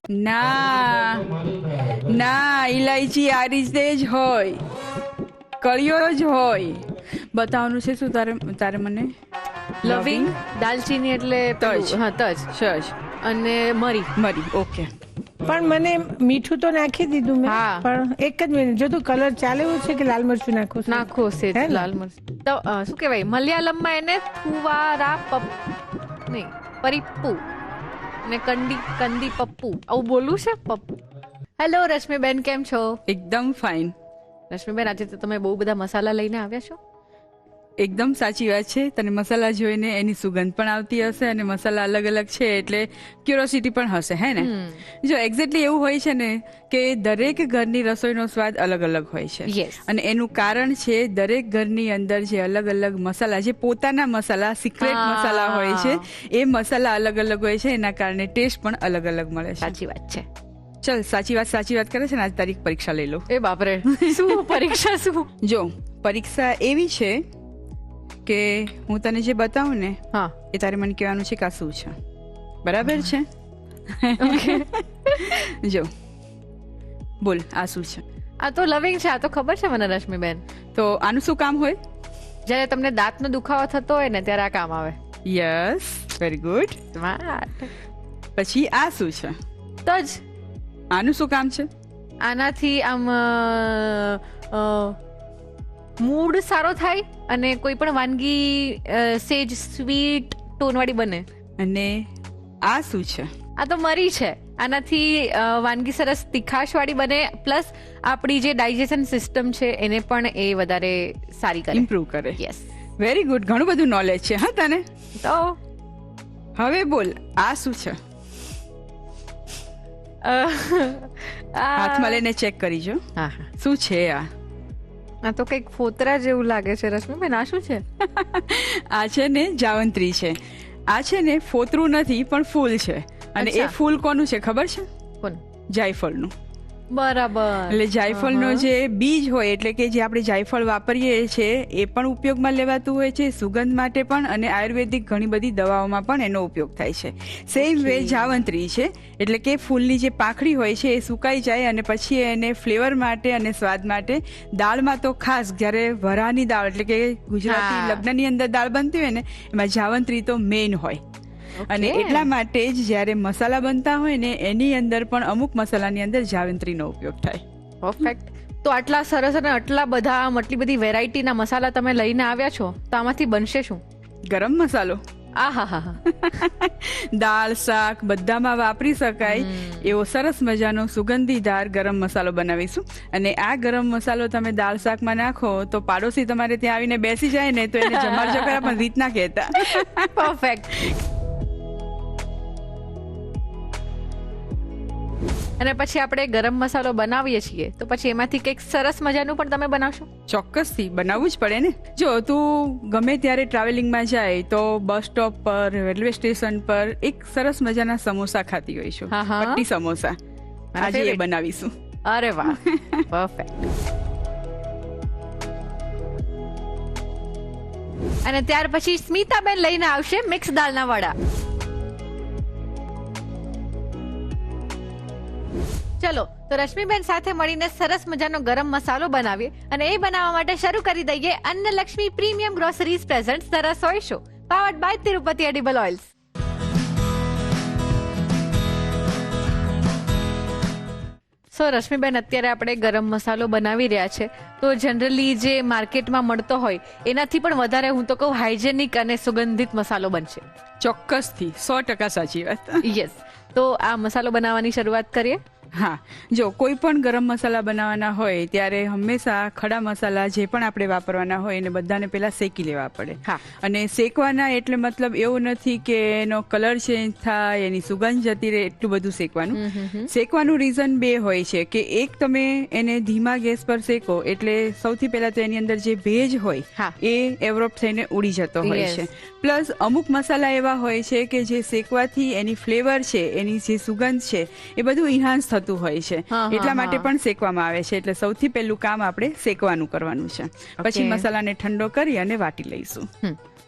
ના ના, ઇલાયચી આ રીતે જ હોય, કળિયો જ હોય. બતાવવાનું છે શું તારે મને? લવિંગ, દાલચીની એટલે તજ. હા તજ, સજ અને મરી. મરી. ઓકે. પણ મને મીઠું તો નાખી દીધું મેં. હા. પણ એક જ મિનિટ, જો તું કલર ચાલે એવું છે કે લાલ મરચું નાખું છું? નાખો છે હે ને? લાલ મરચ. તો શું કહેવાય મલયાલમમાં એને થુવારા નહીં પરિપ્પુ ને કંદી પપ્પુ આવું બોલવું છે. પપ્પુ. હેલો રશ્મિબેન, કેમ છો? એકદમ ફાઇન. રશ્મિબેન, આજે તો તમે બહુ બધા મસાલા લઈને આવ્યા છો. એકદમ સાચી વાત છે. તને મસાલા જોઈને એની સુગંધ પણ આવતી હશે અને મસાલા અલગ અલગ છે એટલે ક્યુરોસિટી પણ હશે, હે ને? જો એક્ઝેક્ટલી એવું હોય છે ને કે દરેક ઘરની રસોઈનો સ્વાદ અલગ અલગ હોય છે. Yes. અને એનું કારણ છે દરેક ઘરની અંદર જે અલગ અલગ મસાલા, જે પોતાના મસાલા, સિક્રેટ મસાલા હોય છે, એ મસાલા અલગ અલગ હોય છે. એના કારણે ટેસ્ટ પણ અલગ અલગ મળે છે. સાચી વાત છે. ચલ, સાચી વાત કરે છે ને. આજ તારીખ પરીક્ષા લઈ લો. એ બાપરે, શું પરીક્ષા? શું? જો પરીક્ષા એવી છે કે હું તને જે બતાવું ને હા, એ તારે મને કહેવાનું છે કે આ શું છે. બરાબર છે? જો બોલ, આ શું છે? આ તો લવિંગ છે. આ તો ખબર છે મને રશ્મિબેન. તો આનું શું કામ હોય? જ્યારે તમને દાંતનો દુખાવો થતો હોય ને ત્યારે આ કામ આવે. Yes, very good. સ્માર્ટ. પછી આ શું છે? તજ. આનું શું કામ છે? આનાથી આમ મૂડ સારો થાય અને કોઈ પણ વાનગી સેજ સ્વીટ ટોન વાળી બને. અને આ શું છે? આ તો મરી છે. આનાથી વાનગી સરસ તીખાશ વાળી બને, પ્લસ આપણી જે ડાયજેશન સિસ્ટમ છે એને પણ એ વધારે સારી કરે, ઇમ્પ્રૂવ કરે. યસ. Very good. ઘણું બધું નોલેજ છે હા તને. તો હવે બોલ, આ શું છે? હાથમાં લઈને ચેક કરી જો. હા હા, શું છે આ? આ તો કંઈક ફોતરા જેવું લાગે છે રશ્મિબેન. આ શું છે? આ છે ને જાવંત્રી છે. આ છે ને ફોતરું નથી પણ ફૂલ છે. અને એ અચ્છા. ફૂલ કોનું છે ખબર છે? કોણ? જાયફળનું. બરાબર. એટલે જાયફળનો જે બીજ હોય, એટલે કે જે આપણે જાયફળ વાપરીએ છીએ, એ પણ ઉપયોગમાં લેવાતું હોય છે, સુગંધ માટે પણ, અને આયુર્વેદિક ઘણી બધી દવાઓમાં પણ એનો ઉપયોગ થાય છે. સેમ વે જાવંત્રી છે. એટલે કે ફૂલની જે પાંખડી હોય છે એ સુકાઈ જાય અને પછી એને ફ્લેવર માટે અને સ્વાદ માટે દાળમાં તો ખાસ, જ્યારે વરાની દાળ એટલે કે ગુજરાતી હા. લગ્નની અંદર દાળ બનતી હોય ને, એમાં જાવંત્રી તો મેઇન હોય. અને Okay. એટલા માટે જ જ્યારે મસાલા બનતા હોય ને એની અંદર પણ અમુક મસાલાની અંદર જાવંત્રીનો ઉપયોગ થાય. પરફેક્ટ. તો આટલા સરસ અને આટલા બધા આટલી બધી વેરાયટીના મસાલા તમે લઈને આવ્યા છો, તો આમાંથી બનશે શું? ગરમ મસાલો. આહાહા. દાળ, શાક બધામાં વાપરી શકાય એવો સરસ મજાનો સુગંધીદાર ગરમ મસાલો બનાવીશું. અને આ ગરમ મસાલો તમે દાળ શાકમાં નાખો તો પાડોશી તમારે ત્યાં આવીને બેસી જાય ને તો એને જમાડજો ખરા, પણ રીત ના કહેતા. પરફેક્ટ. અને પછી આપણે ગરમ મસાલો બનાવીએ છીએ તો પછી એમાંથી કંઈક સરસ મજાનું પણ તમે બનાવશો? ચોક્કસથી બનાવવું જ પડે ને. જો તું ગમે ત્યારે ટ્રાવેલિંગમાં જાય તો બસ સ્ટોપ પર, રેલવે સ્ટેશન પર એક સરસ મજાના સમોસા ખાતી હોઈશું, હા, હા. પટ્ટી સમોસા. મારા આજે એ favorite. બનાવીશું. અરે વાહ, પરફેક્ટ. અને ત્યાર પછી સ્મિતાબેન લઈને આવશે મિક્સ દાળના વડા. ચલો, તો રશ્મિબેન સાથે મળીને સરસ મજાનો ગરમ મસાલો બનાવીએ. અને એ બનાવવા માટે શરૂ કરી દઈએ Annalakshmi premium groceries present the Rasoi show, powered by Tirupati edible oils. So Rashmiben, અત્યારે આપણે ગરમ મસાલો બનાવી રહ્યા છે, તો જનરલી જે માર્કેટમાં મળતો હોય એનાથી પણ વધારે હું તો કહું હાઇજેનિક અને સુગંધિત મસાલો બનશે. ચોક્કસથી 100% સાચી વાત. યસ. તો આ મસાલો બનાવવાની શરૂઆત કરીએ. હા, જો કોઈ પણ ગરમ મસાલા બનાવવાના હોય ત્યારે હંમેશા ખડા મસાલા જે પણ આપણે વાપરવાના હોય એને બધાને પહેલા શેકી લેવા પડે. હા. અને શેકવાના એટલે મતલબ એવું નથી કે એનો કલર ચેન્જ થાય, એની સુગંધ જતી રહે, એટલું બધું શેકવાનું. શેકવાનું રીઝન બે હોય છે કે એક, તમે એને ધીમા ગેસ પર શેકો એટલે સૌથી પહેલા તો એની અંદર જે ભેજ હોય હા. એ એવરોપ થઈને ઉડી જતો હોય Yes. છે. પ્લસ અમુક મસાલા એવા હોય છે કે જે શેકવાથી એની ફ્લેવર છે, એની જે સુગંધ છે, એ બધું ઇન્હાન્સ થતું હોય છે. હા, એટલા હા, માટે હા. પણ શેકવામાં આવે છે. એટલે સૌથી પહેલું કામ આપણે શેકવાનું કરવાનું છે. પછી Okay. મસાલાને ઠંડો કરી અને વાટી લઈશું.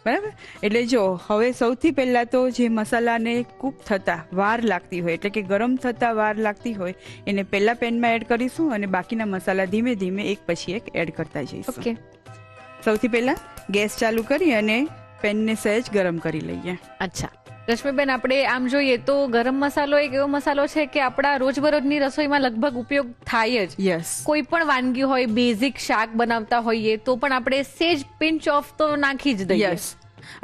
બરાબર. એટલે જો હવે સૌથી પહેલા તો જે મસાલાને કૂક થતા વાર લાગતી હોય એટલે કે ગરમ થતા વાર લાગતી હોય એને પહેલા પેનમાં એડ કરીશું અને બાકીના મસાલા ધીમે ધીમે એક પછી એક એડ કરતા જઈશું. ઓકે. સૌથી પહેલા ગેસ ચાલુ કરી અને પેનને સહેજ ગરમ કરી લઈએ. અચ્છા રશ્મિબેન, આપણે આમ જોઈએ તો ગરમ મસાલો એક એવો મસાલો છે કે આપણા રોજબરોજની રસોઈમાં લગભગ ઉપયોગ થાય જ. યસ. કોઈ પણ વાનગી હોય, બેઝિક શાક બનાવતા હોઈએ તો પણ આપણે સેજ પિંચ ઓફ તો નાખી જ દઈએ. યસ.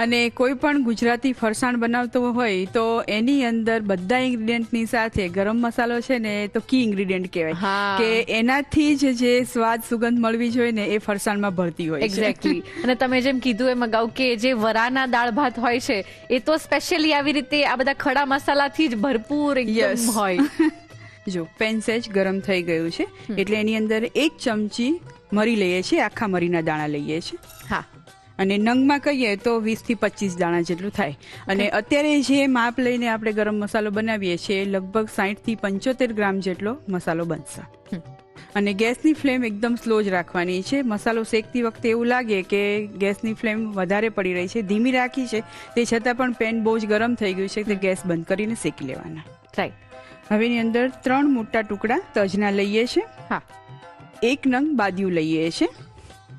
અને કોઈ પણ ગુજરાતી ફરસાણ બનાવતો હોય તો એની અંદર બધા ઇન્ગ્રીડિયન્ટની સાથે ગરમ મસાલો છે ને એ તો કી ઇન્ગ્રીડિયન્ટ કહેવાય હા. કે એનાથી જ જે સ્વાદ સુગંધ મળવી જોઈએ ને એ ફરસાણમાં ભળતી હોય છે. એક્ઝેક્ટલી. અને તમે જેમ કીધું એમ અગાઉ કે જે વરાના દાળ ભાત હોય છે એ તો સ્પેશિયલી આવી રીતે આ બધા ખડા મસાલાથી જ ભરપૂર એકદમ Yes. હોય. જો પેન સહેજ ગરમ થઈ ગયું છે એટલે એની અંદર 1 ચમચી મરી લઈએ છીએ, આખા મરીના દાણા લઈએ છીએ. હા. અને નંગમાં કહીએ તો 20 થી 25 દાણા જેટલું થાય. અને અત્યારે જે માપ લઈને આપણે ગરમ મસાલો બનાવીએ છીએ લગભગ 60 થી 75 ગ્રામ જેટલો મસાલો બનશે. અને ગેસની ફ્લેમ એકદમ સ્લો જ રાખવાની છે. મસાલો શેકતી વખતે એવું લાગે કે ગેસની ફ્લેમ વધારે પડી રહી છે, ધીમી રાખી છે, તે છતાં પણ પેન બહુ જ ગરમ થઈ ગયું છે તે ગેસ બંધ કરીને શેકી લેવાના. રાઈટ. હવે એની અંદર 3 મોટા ટુકડા તજના લઈએ છીએ, હા. 1 નંગ બાદિયું લઈએ છીએ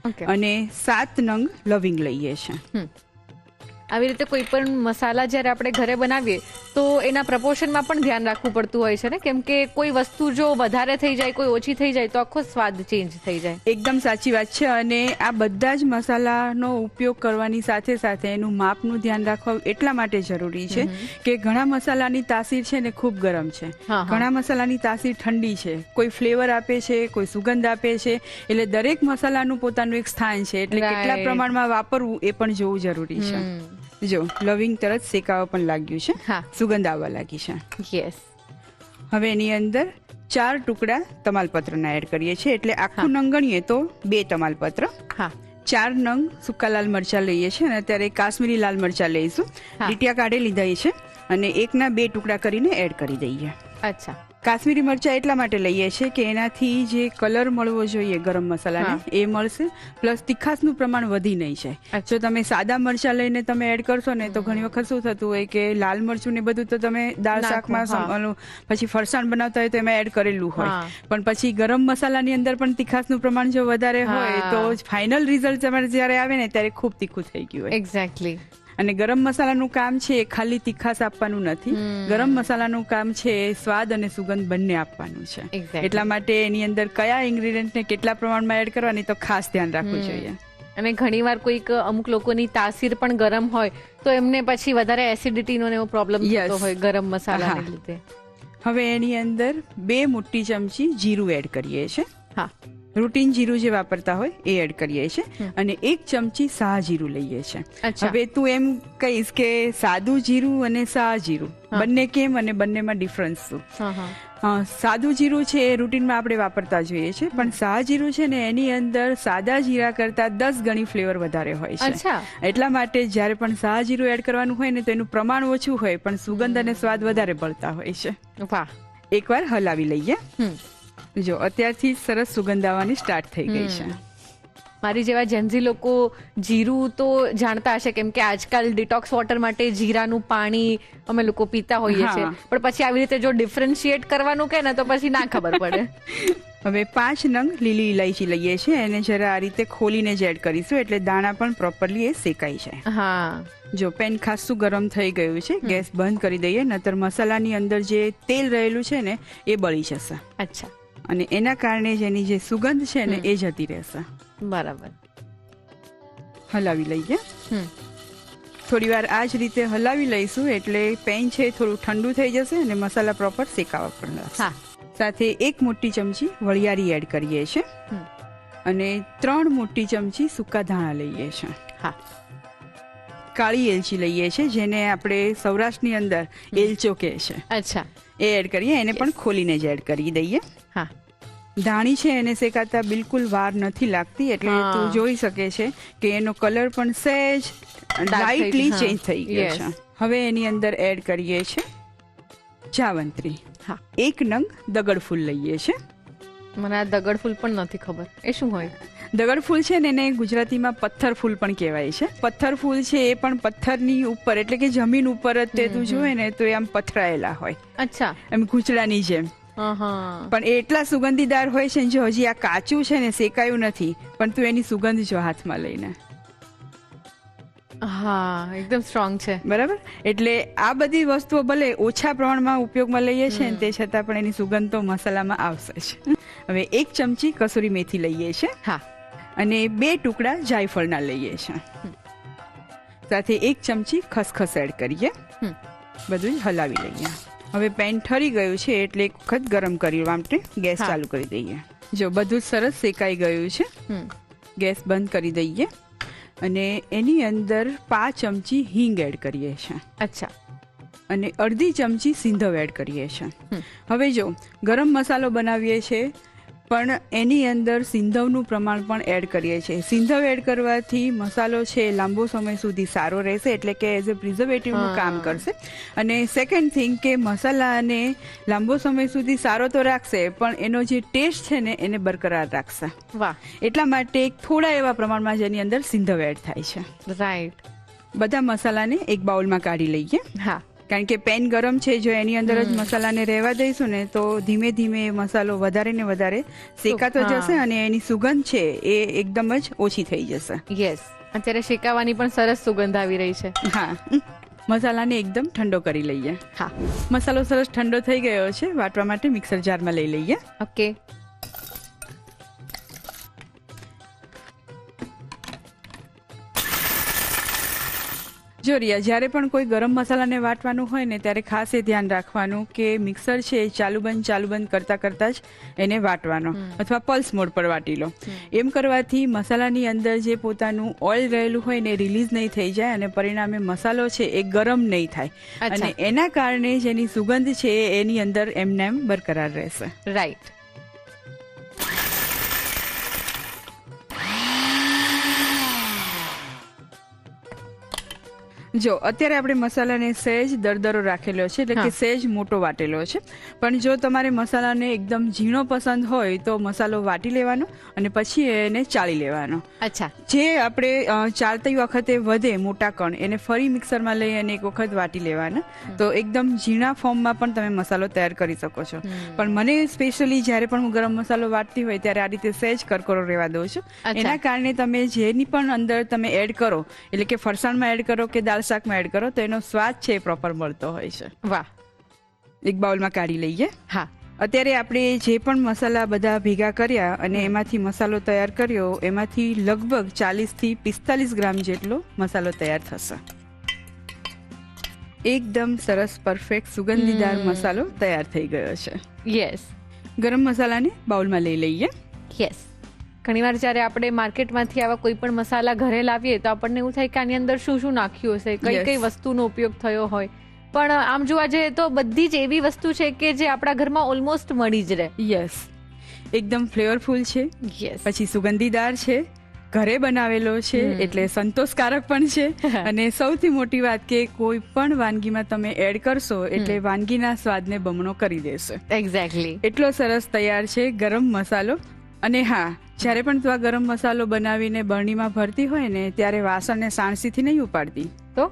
ઓકે. અને 7 નંગ લવિંગ લઈએ છીએ. આવી રીતે કોઈ પણ મસાલા જ્યારે આપણે ઘરે બનાવીએ તો એના પ્રપોર્શનમાં પણ ધ્યાન રાખવું પડતું હોય છે ને, કેમ કે કોઈ વસ્તુ જો વધારે થઈ જાય, કોઈ ઓછી થઈ જાય તો આખો સ્વાદ ચેન્જ થઈ જાય. એકદમ સાચી વાત છે. અને આ બધા જ મસાલાનો ઉપયોગ કરવાની સાથે સાથે એનું માપનું ધ્યાન રાખવા એટલા માટે જરૂરી છે કે ઘણા મસાલાની તાસીર છે ને ખૂબ ગરમ છે, હા, હા. ઘણા મસાલાની તાસીર ઠંડી છે, કોઈ ફ્લેવર આપે છે, કોઈ સુગંધ આપે છે. એટલે દરેક મસાલાનું પોતાનું એક સ્થાન છે, એટલે કેટલા Right. પ્રમાણમાં વાપરવું એ પણ જોવું જરૂરી છે. જો લવિંગ તરત શેકાવા પણ લાગ્યું છે, હા. સુગંધ આવવા લાગી છે. યસ. હવે એની અંદર 4 ટુકડા તમાલપત્રના એડ કરીએ છીએ, એટલે આખું નંગ ગણીએ તો 2 તમાલપત્ર. હા. 4 નંગ સૂકા લાલ મરચા લઈએ છીએ અને અત્યારે કાશ્મીરી લાલ મરચા લઈશું. હા. લીટિયા કાઢી લીધા છે અને 1ના 2 ટુકડા કરીને એડ કરી દઈએ. અચ્છા. કાશ્મીરી મરચા એટલા માટે લઈએ છીએ કે એનાથી જે કલર મળવો જોઈએ ગરમ મસાલાને એ મળશે, પ્લસ તીખાસનું પ્રમાણ વધી નહીં જાય. જો તમે સાદા મરચા લઈને તમે એડ કરશો ને તો ઘણી વખત શું થતું હોય કે લાલ મરચું ને બધું તો તમે દાળ નાખો, શાકમાં હા. ઓલું પછી ફરસાણ બનાવતા હોય તો એમાં એડ કરેલું હોય, હા. પણ પછી ગરમ મસાલાની અંદર પણ તીખાસનું પ્રમાણ જો વધારે હોય હા. તો ફાઇનલ રિઝલ્ટ તમારે જ્યારે આવે ને ત્યારે ખૂબ તીખું થઈ ગયું હોય. એક્ઝેક્ટલી. અને ગરમ મસાલાનું કામ છે એ ખાલી તીખાસ આપવાનું નથી, ગરમ મસાલાનું કામ છે એ સ્વાદ અને સુગંધ બંને આપવાનું છે. Exactly. એટલા માટે એની અંદર કયા ઇન્ગ્રીડિયન્ટને કેટલા પ્રમાણમાં એડ કરવાની તો ખાસ ધ્યાન રાખવું જોઈએ. અને ઘણીવાર કોઈક અમુક લોકોની તાસીર પણ ગરમ હોય તો એમને પછી વધારે એસિડિટીનો ને એવો પ્રોબ્લેમ Yes. થતો હોય ગરમ મસાલાને હા. લીધે. હવે એની અંદર 2 મોટી ચમચી જીરું એડ કરીએ છીએ. હા. રૂટીન જીરું જે વાપરતા હોય એ એડ કરીએ છીએ અને 1 ચમચી શાહ જીરું લઈએ છીએ. અચ્છા. હવે તું એમ કહીશ કે સાદું જીરું અને શાહ જીરું બંને કેમ અને બંનેમાં ડિફરન્સ શું? હા, હા. સાદું જીરું છે એ રૂટીનમાં આપણે વાપરતા જોઈએ છે, પણ શાહ જીરું છે ને એની અંદર સાદા જીરા કરતા 10 ગણી ફ્લેવર વધારે હોય છે. અચ્છા. એટલા માટે જ્યારે પણ શાહ જીરું એડ કરવાનું હોય ને તો એનું પ્રમાણ ઓછું હોય પણ સુગંધ અને સ્વાદ વધારે બળતા હોય છે. વાહ. એકવાર હલાવી લઈએ. જો અત્યારથી જ સરસ સુગંધ આવવાની સ્ટાર્ટ થઈ ગઈ છે. મારી જેવા જેન્ઝી લોકો જીરું તો જાણતા હશે, કેમ કે આજકાલ ડિટોક્સ વોટર માટે જીરાનું પાણી અમે લોકો પીતા હોઈએ છીએ, હા. પણ પછી આવી રીતે જો ડિફરન્શિએટ કરવાનું કે ને તો પછી ના ખબર પડે. હવે 5 નંગ લીલી ઇલાયચી લઈએ છીએ, એને જરા આ રીતે ખોલીને જ એડ કરીશું એટલે દાણા પણ પ્રોપરલી એ શેકાઈ જાય. હા. જો પેન ખાસું ગરમ થઈ ગયું છે, ગેસ બંધ કરી દઈએ, નતર મસાલાની અંદર જે તેલ રહેલું છે ને એ બળી જશે અચ્છા. અને એના કારણે જ એની જે સુગંધ છે ને એ જતી રહેશે. બરાબર. હલાવી લઈએ. થોડી વાર આ જ રીતે હલાવી લઈશું એટલે પેન છે થોડું ઠંડુ થઈ જશે અને મસાલા પ્રોપર શેકાવા પણ લાગશે. હા. સાથે 1 મોટી ચમચી વરિયાળી એડ કરીએ છીએ અને 3 મોટી ચમચી સૂકા ધાણા લઈએ છીએ. હા. કાળી એલચી લઈએ છીએ જેને આપણે સૌરાષ્ટ્રની અંદર એલચો કહે છે. અચ્છા. એ એડ કરીએ, એને પણ ખોલીને જ એડ કરી દઈએ. હા. ધાણી છે એને શેકાતા બિલકુલ વાર નથી લાગતી એટલે હા. તું જોઈ શકે છે કે એનો કલર પણ સહેજ લાઇટલી હા. ચેન્જ થઈ ગયો Yes. છે. હવે એની અંદર એડ કરીએ છીએ જાવંત્રી. હા. 1 નંગ દગડ ફૂલ લઈએ છીએ. મને આ દગડ ફૂલ પણ નથી ખબર, એ શું હોય? દગડ ફૂલ છે ને એને ગુજરાતીમાં પથ્થર ફૂલ પણ કહેવાય છે. પથ્થર ફૂલ છે એ પણ પથ્થરની ઉપર એટલે કે જમીન ઉપર જ તે તું જોવે ને તો એ આમ પથરાયેલા હોય, અચ્છા. એમ ગૂંચડાની જેમ. પણ એ એટલા સુગંધીદાર હોય છે ને, જો હજી આ કાચું છે ને શેકાયું નથી, પણ તું એની સુગંધ જો હાથમાં લઈને. હા, એકદમ સ્ટ્રોંગ છે. બરાબર. એટલે આ બધી વસ્તુઓ ભલે ઓછા પ્રમાણમાં ઉપયોગમાં લઈએ છીએ ને તે છતાં પણ એની સુગંધ તો મસાલામાં આવશે જ. હવે 1 ચમચી કસૂરી મેથી લઈએ છીએ. હા. અને 2 ટુકડા જાયફળના લઈએ છીએ. સાથે 1 ચમચી ખસખસ એડ કરીએ. બધું જ હલાવી લઈએ. હવે પેન ઠરી ગયું છે એટલે એક વખત ગરમ કરવા માટે ગેસ ચાલુ કરી દઈએ. જો બધું જ સરસ શેકાઈ ગયું છે. ગેસ બંધ કરી દઈએ અને એની અંદર 5 ચમચી હિંગ એડ કરીએ છીએ. અચ્છા. અને અડધી ચમચી સિંધવ એડ કરીએ છીએ. હવે જો ગરમ મસાલો બનાવીએ છીએ પણ એની અંદર સિંધવનું પ્રમાણ પણ એડ કરીએ છીએ. સિંધવ એડ કરવાથી મસાલો છે લાંબો સમય સુધી સારો રહેશે, એટલે કે એઝ અ પ્રિઝર્વેટિવનું કામ કરશે. અને સેકન્ડ થિંગ કે મસાલાને લાંબો સમય સુધી સારો તો રાખશે પણ એનો જે ટેસ્ટ છે ને એને બરકરાર રાખશે. વાહ. એટલા માટે થોડા એવા પ્રમાણમાં જેની અંદર સિંધવ એડ થાય છે. રાઈટ. બધા મસાલાને એક બાઉલમાં કાઢી લઈએ. હા. કારણ કે પેન ગરમ છે, જો એની અંદર જ મસાલાને રહેવા દઈશું ને તો ધીમે ધીમે મસાલો વધારે ને વધારે શેકાતો જશે અને એની સુગંધ છે એ એકદમ જ ઓછી થઈ જશે. યસ. અત્યારે શેકાવાની પણ સરસ સુગંધ આવી રહી છે. હા. મસાલાને એકદમ ઠંડો કરી લઈએ. હા. મસાલો સરસ ઠંડો થઈ ગયો છે. વાટવા માટે મિક્સર જારમાં લઈ લઈએ. ઓકે. જો રિયા, જ્યારે પણ કોઈ ગરમ મસાલાને વાટવાનું હોય ને ત્યારે ખાસ એ ધ્યાન રાખવાનું કે મિક્સર છે એ ચાલુ બંધ કરતા જ એને વાટવાનો, અથવા પલ્સ મોડ પર વાટી લો. એમ કરવાથી મસાલાની અંદર જે પોતાનું ઓઇલ રહેલું હોય ને રિલીઝ નહીં થઈ જાય અને પરિણામે મસાલો છે એ ગરમ નહીં થાય. અને એના કારણે જેની સુગંધ છે એની અંદર એમને એમ બરકરાર રહેશે. રાઈટ. જો અત્યારે આપણે મસાલાને સહેજ દરદરો રાખેલો છે, એટલે કે સહેજ મોટો વાટેલો છે. પણ જો તમારે મસાલાને એકદમ ઝીણો પસંદ હોય તો મસાલો વાટી લેવાનો અને પછી એને ચાળી લેવાનો. અચ્છા. જે આપણે ચાળતી વખતે વધે મોટા કણ એને ફરી મિક્સરમાં લઈ અને એક વખત વાટી લેવાના. તો એકદમ ઝીણા ફોર્મમાં પણ તમે મસાલો તૈયાર કરી શકો છો. પણ મને સ્પેશિયલી જ્યારે પણ હું ગરમ મસાલો વાટતી હોય ત્યારે આ રીતે સહેજ કરકરો રહેવા દઉં છું. એના કારણે તમે જેની પણ અંદર તમે એડ કરો, એટલે કે ફરસાણમાં એડ કરો કે દાળ શાકમાં એડ કરો તો એનો સ્વાદ છે પ્રોપર મળતો હોય છે. વાહ. એક બાઉલમાં કાઢી લઈએ. હા. અત્યારે આપણે જે પણ મસાલા બધા ભેગા કર્યા અને એમાંથી મસાલો તૈયાર કર્યો એમાંથી લગભગ 40 થી 45 ગ્રામ જેટલો મસાલો તૈયાર થશે. એકદમ સરસ પરફેક્ટ સુગંધીદાર મસાલો તૈયાર થઈ ગયો છે. યસ. ગરમ મસાલાને બાઉલમાં લઈ લઈએ. યસ. ઘણીવાર જ્યારે આપણે માર્કેટમાંથી આવા કોઈ પણ મસાલા ઘરે લાવીએ તો આપણને એવું થાય કે આની અંદર શું શું નાખ્યું હશે, કઈ કઈ વસ્તુનો ઉપયોગ થયો હોય. પણ આમ જોવા જઈએ તો બધી જ એવી વસ્તુ છે કે જે આપણા ઘરમાં ઓલમોસ્ટ મળી જ રહે. યસ. એકદમ ફ્લેવરફુલ છે. યસ. પછી સુગંધીદાર છે, ઘરે બનાવેલો છે એટલે સંતોષકારક પણ છે. અને સૌથી મોટી વાત કે કોઈ પણ વાનગીમાં તમે એડ કરશો એટલે વાનગીના સ્વાદને બમણો કરી દેશે. એક્ઝેક્ટલી. એટલો સરસ તૈયાર છે ગરમ મસાલો. અને હા, જ્યારે પણ તું આ ગરમ મસાલો બનાવીને બરણીમાં ભરતી હોય ને ત્યારે વાસણને સાણસીથી નહીં ઉપાડતી. તો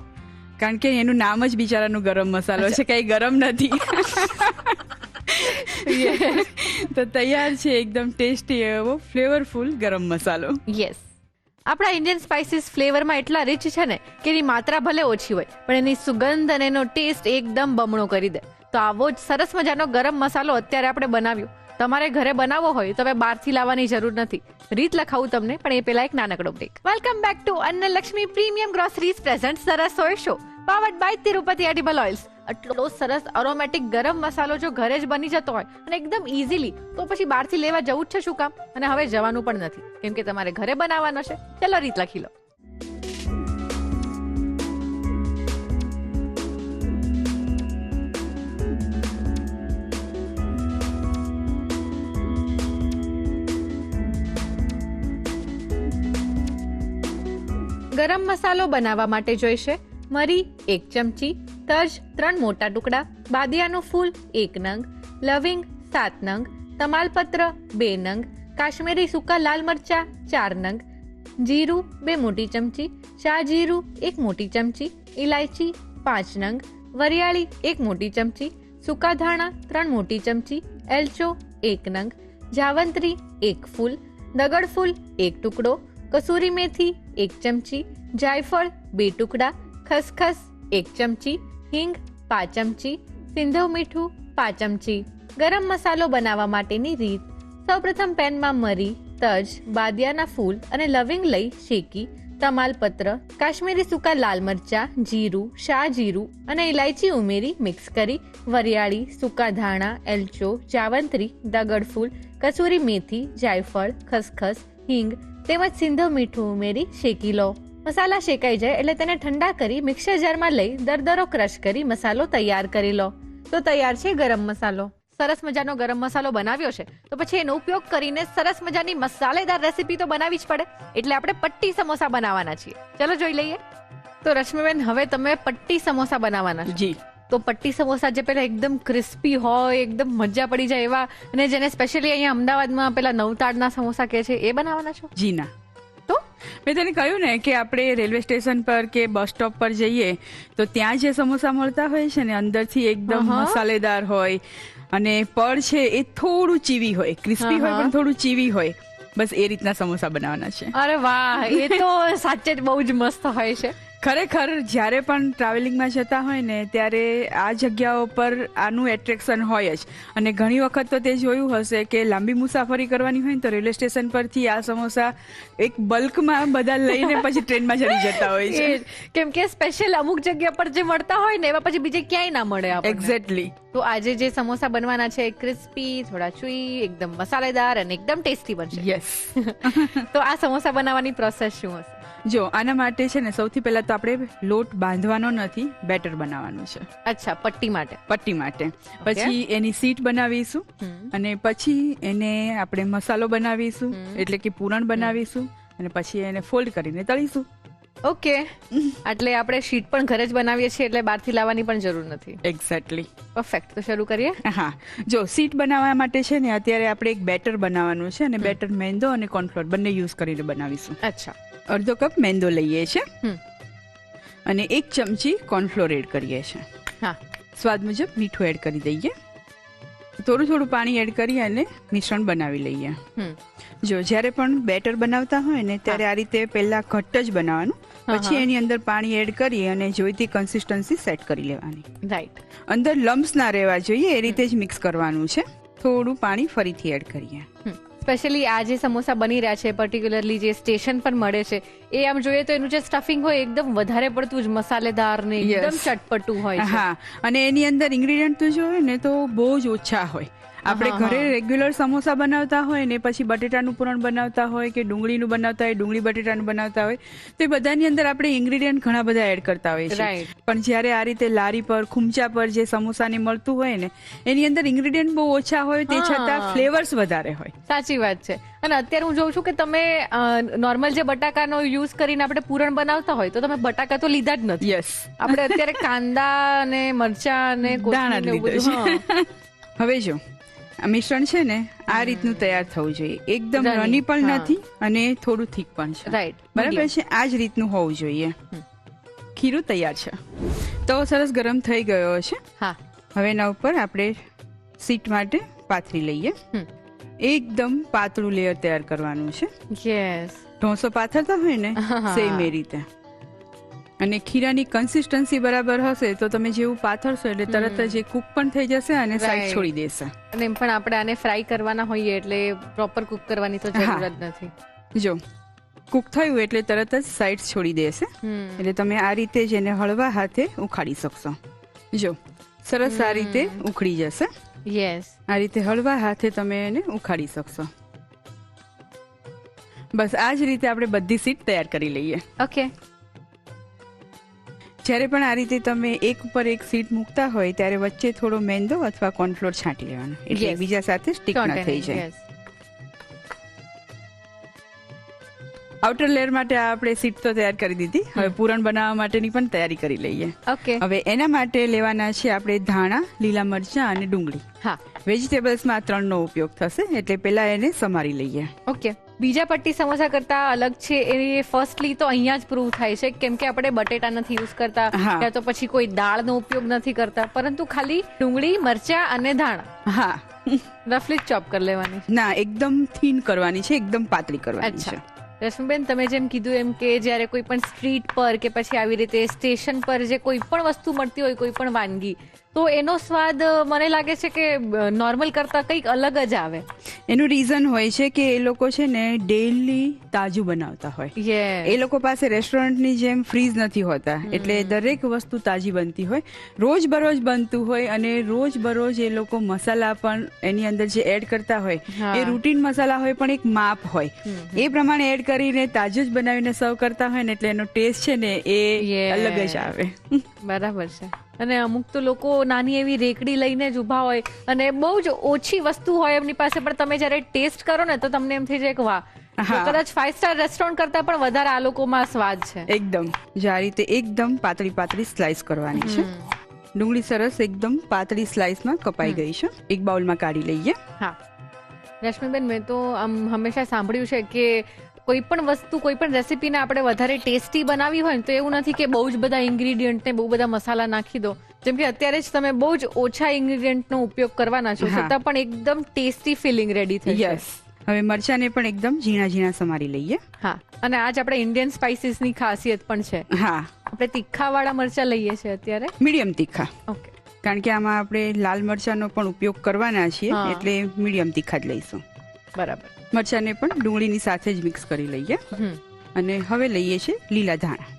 કારણ કે એનું નામ જ બિચારાનું ગરમ મસાલો છે, કઈ ગરમ નથી. તો તૈયાર છે એકદમ ટેસ્ટી એવો ફ્લેવરફુલ ગરમ મસાલો. યસ. આપણા ઇન્ડિયન સ્પાઇસીસ ફ્લેવરમાં એટલા રીચ છે ને કે એની માત્રા ભલે ઓછી હોય પણ એની સુગંધ અને એનો ટેસ્ટ એકદમ બમણો કરી દે. તો આવો જ સરસ મજાનો ગરમ મસાલો અત્યારે આપણે બનાવ્યો. તમારે ઘરે બનાવવો હોય તો હવે બહારથી લાવવાની જરૂર નથી. રીત લખાવું તમને, પણ એ પહેલા એક નાનકડો break. Welcome back to Annalakshmi premium groceries present the Rasoi show powered by Tirupati edible oils. આટલો સરસ એરોમેટિક ગરમ મસાલો જો ઘરે જ બની જતો હોય અને એકદમ ઇઝીલી, તો પછી બહારથી લેવા જવું જ છે શું કામ? અને હવે જવાનું પણ નથી, કેમ કે તમારે ઘરે બનાવવાનો છે. ચલો રીત લખી લો. ગરમ મસાલો બનાવવા માટે જોઈશે મરી 1 ચમચી, તજ 3 મોટા ટુકડા, બાદિયાનું ફૂલ 1 નંગ, લવિંગ 7 નંગ, તમાલપત્ર 2 નંગ, કાશ્મીરી સૂકા લાલ મરચા 4 નંગ, જીરું 2 મોટી ચમચી, શાહ જીરું 1 મોટી ચમચી, ઇલાયચી 5 નંગ, વરિયાળી 1 મોટી ચમચી, સૂકા ધાણા 3 મોટી ચમચી, એલચો 1 નંગ, જાવંત્રી 1 ફૂલ, દગડ ફૂલ 1 ટુકડો, કસૂરી મેથી 1 ચમચી, જાયફળ 2 ટુકડા, ખસખસ 1 ચમચી, હિંગ 5 ચમચી, સિંધવ મીઠું 5 ચમચી. ગરમ મસાલો બનાવવા માટેની રીત: સૌપ્રથમ પેનમાં મરી, તજ, બાદિયાના ફૂલ અને લવિંગ લઈ શેકી તમાલપત્ર, કાશ્મીરી સૂકા લાલ મરચા, જીરું, શાહ જીરું અને ઇલાયચી ઉમેરી મિક્સ કરી વરિયાળી, સૂકા ધાણા, એલચો, જાવંત્રી, દગડ ફૂલ, કસૂરી મેથી, જાયફળ, ખસખસ, હિંગ તેમજ સિંધવ મીઠું ઉમેરી શેકી લો. મસાલા શેકાઈ જાય એટલે તેને ઠંડા કરી મિક્સર જારમાં લઈ દરદરો ક્રશ કરી મસાલો તૈયાર કરી લો. તો તૈયાર છે ગરમ મસાલો. સરસ મજાનો ગરમ મસાલો બનાવ્યો છે તો પછી એનો ઉપયોગ કરીને સરસ મજાની મસાલેદાર રેસીપી તો બનાવવી જ પડે, એટલે આપણે પટ્ટી સમોસા બનાવવાના છીએ. ચલો જોઈ લઈએ. તો રશ્મિબેન, હવે તમે પટ્ટી સમોસા બનાવવાના છો. જી. તો પટ્ટી સમોસા જે પેલા એકદમ ક્રિસ્પી હોય, એકદમ મજા પડી જાય એવા, અને જેને સ્પેશિયલી અહીંયા અમદાવાદમાં પેલા નવતાડના સમોસા કહે છે, એ બનાવવાના છો? જી ના. તો મેં તને કહ્યું ને કે આપણે રેલવે સ્ટેશન પર કે બસ સ્ટોપ પર જઈએ તો ત્યાં જે સમોસા મળતા હોય છે ને, અંદરથી એકદમ મસાલેદાર હોય અને પડ છે એ થોડું ચીવી હોય, ક્રિસ્પી હોય પણ થોડું ચીવી હોય, બસ એ રીતના સમોસા બનાવવાના છે. અરે વાહ, એ તો સાચે જ બહુ જ મસ્ત હોય છે. ખરેખર જ્યારે પણ ટ્રાવેલિંગમાં જતા હોય ને ત્યારે આ જગ્યાઓ પર આનું એટ્રેક્શન હોય જ. અને ઘણી વખત તો તે જોયું હશે કે લાંબી મુસાફરી કરવાની હોય ને તો રેલવે સ્ટેશન પરથી આ સમોસા એક બલ્કમાં બધા લઈને પછી ટ્રેનમાં ચડી જતા હોય છે. કેમ કે સ્પેશિયલ અમુક જગ્યા પર જે મળતા હોય ને એવા પછી બીજે ક્યાંય ના મળે આપણને. એક્ઝેક્ટલી. તો આજે જે સમોસા બનવાના છે ક્રિસ્પી, થોડા ચુઈ, એકદમ મસાલેદાર અને એકદમ ટેસ્ટી બનશે. યસ. તો આ સમોસા બનાવવાની પ્રોસેસ શું હશે? જો આના માટે છે ને સૌથી પહેલા તો આપણે લોટ બાંધવાનો નથી, બેટર બનાવવાનું છે. અચ્છા, પટ્ટી માટે. પટ્ટી માટે. પછી એની સીટ બનાવીશું અને પછી એને આપણે મસાલો બનાવીશું, એટલે કે પૂરણ બનાવીશું અને પછી એને ફોલ્ડ કરીને તળીશું. ઓકે. એટલે આપણે શીટ પણ ઘરે જ બનાવીએ છીએ એટલે બહારથી લાવવાની પણ જરૂર નથી. એક્ઝેક્ટલી. પરફેક્ટ. તો શરૂ કરીએ. હા, જો સીટ બનાવવા માટે છે ને અત્યારે આપણે એક બેટર બનાવવાનું છે અને બેટર મેંદો અને કોર્નફ્લોર બંને યુઝ કરીને બનાવીશું. અચ્છા. અડધો કપ મેંદો લઈએ છીએ અને 1 ચમચી કોર્નફ્લોર એડ કરીએ છીએ. હા. સ્વાદ મુજબ મીઠું એડ કરી દઈએ. થોડું થોડું પાણી એડ કરી અને મિશ્રણ બનાવી લઈએ. જો જ્યારે પણ બેટર બનાવતા હોય ને ત્યારે આ રીતે પહેલા ઘટ્ટ જ બનાવવાનું, પછી એની અંદર પાણી એડ કરી અને જોઈતી કન્સિસ્ટન્સી સેટ કરી લેવાની. રાઈટ. અંદર લમ્સ ના રહેવા જોઈએ એ રીતે જ મિક્સ કરવાનું છે. થોડું પાણી ફરીથી એડ કરીએ. સ્પેશિયલી આ જે સમોસા બની રહ્યા છે, પર્ટિક્યુલરલી જે સ્ટેશન પર મળે છે, એ આમ જોઈએ તો એનું જે સ્ટફિંગ હોય એકદમ વધારે પડતું જ મસાલેદાર ને એકદમ ચટપટું હોય છે. હા, અને એની અંદર ઇન્ગ્રેડિયન્ટ તો જો હોય ને તો બહુ જ ઓછા હોય. આપણે ઘરે રેગ્યુલર સમોસા બનાવતા હોય ને પછી બટેટાનું પૂરણ બનાવતા હોય કે ડુંગળીનું બનાવતા હોય, ડુંગળી બટેટાનું બનાવતા હોય, તો એ બધાની અંદર આપણે ઇન્ગ્રેડિયન્ટ ઘણા બધા એડ કરતા હોય છે. પણ જ્યારે આ રીતે લારી પર, ખૂમચા પર જે સમોસાને મળતું હોય ને એની અંદર ઇન્ગ્રેડિયન્ટ બહુ ઓછા હોય, તે છતાં ફ્લેવર્સ વધારે હોય. સાચી વાત છે. અને અત્યારે હું જોઉં છું કે તમે નોર્મલ જે બટાકાનો યુઝ કરીને આપણે પૂરણ બનાવતા હોય તો તમે બટાકા તો લીધા જ નથી. યસ. આપણે અત્યારે કાંદા અને મરચા અને કોથમીર ને એવું બધું. હવે જો આ મિશ્રણ છે ને આ રીતનું તૈયાર થવું જોઈએ. એકદમ રની પણ નથી અને થોડું થીક પણ છે. રાઈટ. બરાબર છે. આ જ રીતનું હોવું જોઈએ. ખીરું તૈયાર છે. તો સરસ ગરમ થઈ ગયો છે. હા. હવે એના ઉપર આપણે સીટ માટે પાથરી લઈએ. એકદમ પાતળું લેયર તૈયાર કરવાનું છે. યસ. ઢોસો પાથરતા હોય ને સેમ એ રીતે. અને ખીરાની કન્સિસ્ટન્સી બરાબર હશે તો તમે જેવું પાથરશો એટલે તરત જ એ કુક પણ થઈ જશે અને સાઈડ છોડી દેશે. અને એમ પણ આપણે આને ફ્રાય કરવાના હોઈએ એટલે પ્રોપર કુક કરવાની તો જરૂર જ નથી. જો કુક થયું એટલે તરત જ સાઈડ છોડી દેશે. એટલે તમે આ રીતે જ એને હળવા હાથે ઉખાડી શકશો. જો સરસ આ રીતે ઉખડી જશે. યસ. આ રીતે હળવા હાથે તમે એને ઉખાડી શકશો. બસ આ જ રીતે આપણે બધી સીટ તૈયાર કરી લઈએ. ઓકે. જ્યારે પણ આ રીતે તમે એક ઉપર એક સીટ મૂકતા હોય ત્યારે વચ્ચે થોડો મેંદો અથવા કોર્નફ્લોર છાંટી લેવાનો, એટલે બીજા સાથે સ્ટીક ન થઈ જાય. આઉટર લેયર માટે આપણે સીટ તો તૈયાર કરી દીધી. હવે પૂરણ બનાવવા માટેની પણ તૈયારી કરી લઈએ. ઓકે. હવે એના માટે લેવાના છે આપણે ધાણા, લીલા મરચાં અને ડુંગળી. હા. વેજીટેબલ્સમાં આ ત્રણનો ઉપયોગ થશે, એટલે પેલા એને સમારી લઈએ. ઓકે. બીજા પટ્ટી સમોસા કરતા અલગ છે એ ફર્સ્ટલી તો અહીંયા જ પ્રૂવ થાય છે, કેમ કે આપણે બટેટા નથી યુઝ કરતા, હા. યા તો પછી કોઈ દાળનો ઉપયોગ નથી કરતા, પરંતુ ખાલી ડુંગળી, મરચા અને ધાણા હા. રફલી ચોપ કરી લેવાની. ના, એકદમ થીન કરવાની છે, એકદમ પાતળી કરવાની છે. અચ્છા. રશ્મિબેન, તમે જેમ કીધું એમ કે જ્યારે કોઈ પણ સ્ટ્રીટ પર કે પછી આવી રીતે સ્ટેશન પર જે કોઈ પણ વસ્તુ મળતી હોય, કોઈ પણ વાનગી, તો એનો સ્વાદ મને લાગે છે કે નોર્મલ કરતા કંઈક અલગ જ આવે. એનું રીઝન હોય છે કે એ લોકો છે ને ડેઈલી તાજું બનાવતા હોય. એ લોકો પાસે રેસ્ટોરન્ટની જેમ ફ્રીઝ નથી હોતા, એટલે દરેક વસ્તુ તાજી બનતી હોય, રોજ બરોજ બનતું હોય, અને રોજ બરોજ એ લોકો મસાલા પણ એની અંદર જે એડ કરતા હોય એ રૂટીન મસાલા હોય, પણ એક માપ હોય, એ પ્રમાણે એડ કરીને તાજું જ બનાવીને સર્વ કરતા હોય ને, એટલે એનો ટેસ્ટ છે ને એ અલગ જ આવે. બરાબર છે. અને અમુક તો લોકો નાની એવી રેકડી લઈને જ ઉભા હોય અને બહુ જ ઓછી વસ્તુ હોય એમની પાસે, પણ તમે જ્યારે ટેસ્ટ કરો ને તો તમને એમ થઈ જાય કે વાહ, કદાચ 5 સ્ટાર રેસ્ટોરન્ટ કરતા પણ વધારે આ લોકોમાં સ્વાદ છે. એકદમ જે આ રીતે એકદમ પાતળી પાતળી સ્લાઇસ કરવાની છે. ડુંગળી સરસ એકદમ પાતળી સ્લાઇસમાં કપાઈ ગઈ છે. એક બાઉલમાં કાઢી લઈએ. હા રશ્મિબેન, મેં તો આમ હંમેશા સાંભળ્યું છે કે કોઈ પણ વસ્તુ, કોઈ પણ રેસીપીને આપણે વધારે ટેસ્ટી બનાવી હોય ને તો એવું નથી કે બહુ જ બધા ઇન્ગ્રીડિયન્ટ ને બહુ બધા મસાલા નાખી દો. જેમ કે અત્યારે જ તમે બહુ જ ઓછા ઇન્ગ્રીડિયન્ટનો ઉપયોગ કરવાના છો, છતાં પણ એકદમ ટેસ્ટી ફિલિંગ રેડી થઈ જશે. હવે મરચાને પણ એકદમ ઝીણા ઝીણા સમારી લઈએ. હા, અને આજ આપણે ઇન્ડિયન સ્પાઇસીસની ખાસિયત પણ છે. હા, આપણે તીખાવાળા મરચા લઈએ છીએ અત્યારે, મીડિયમ તીખા. ઓકે. કારણ કે આમાં આપણે લાલ મરચાનો પણ ઉપયોગ કરવાના છીએ, એટલે મીડિયમ તીખા જ લઈશું. બરાબર. મરચાને પણ ડુંગળીની સાથે જ મિક્સ કરી લઈએ. અને હવે લઈએ છીએ લીલા ધાણા.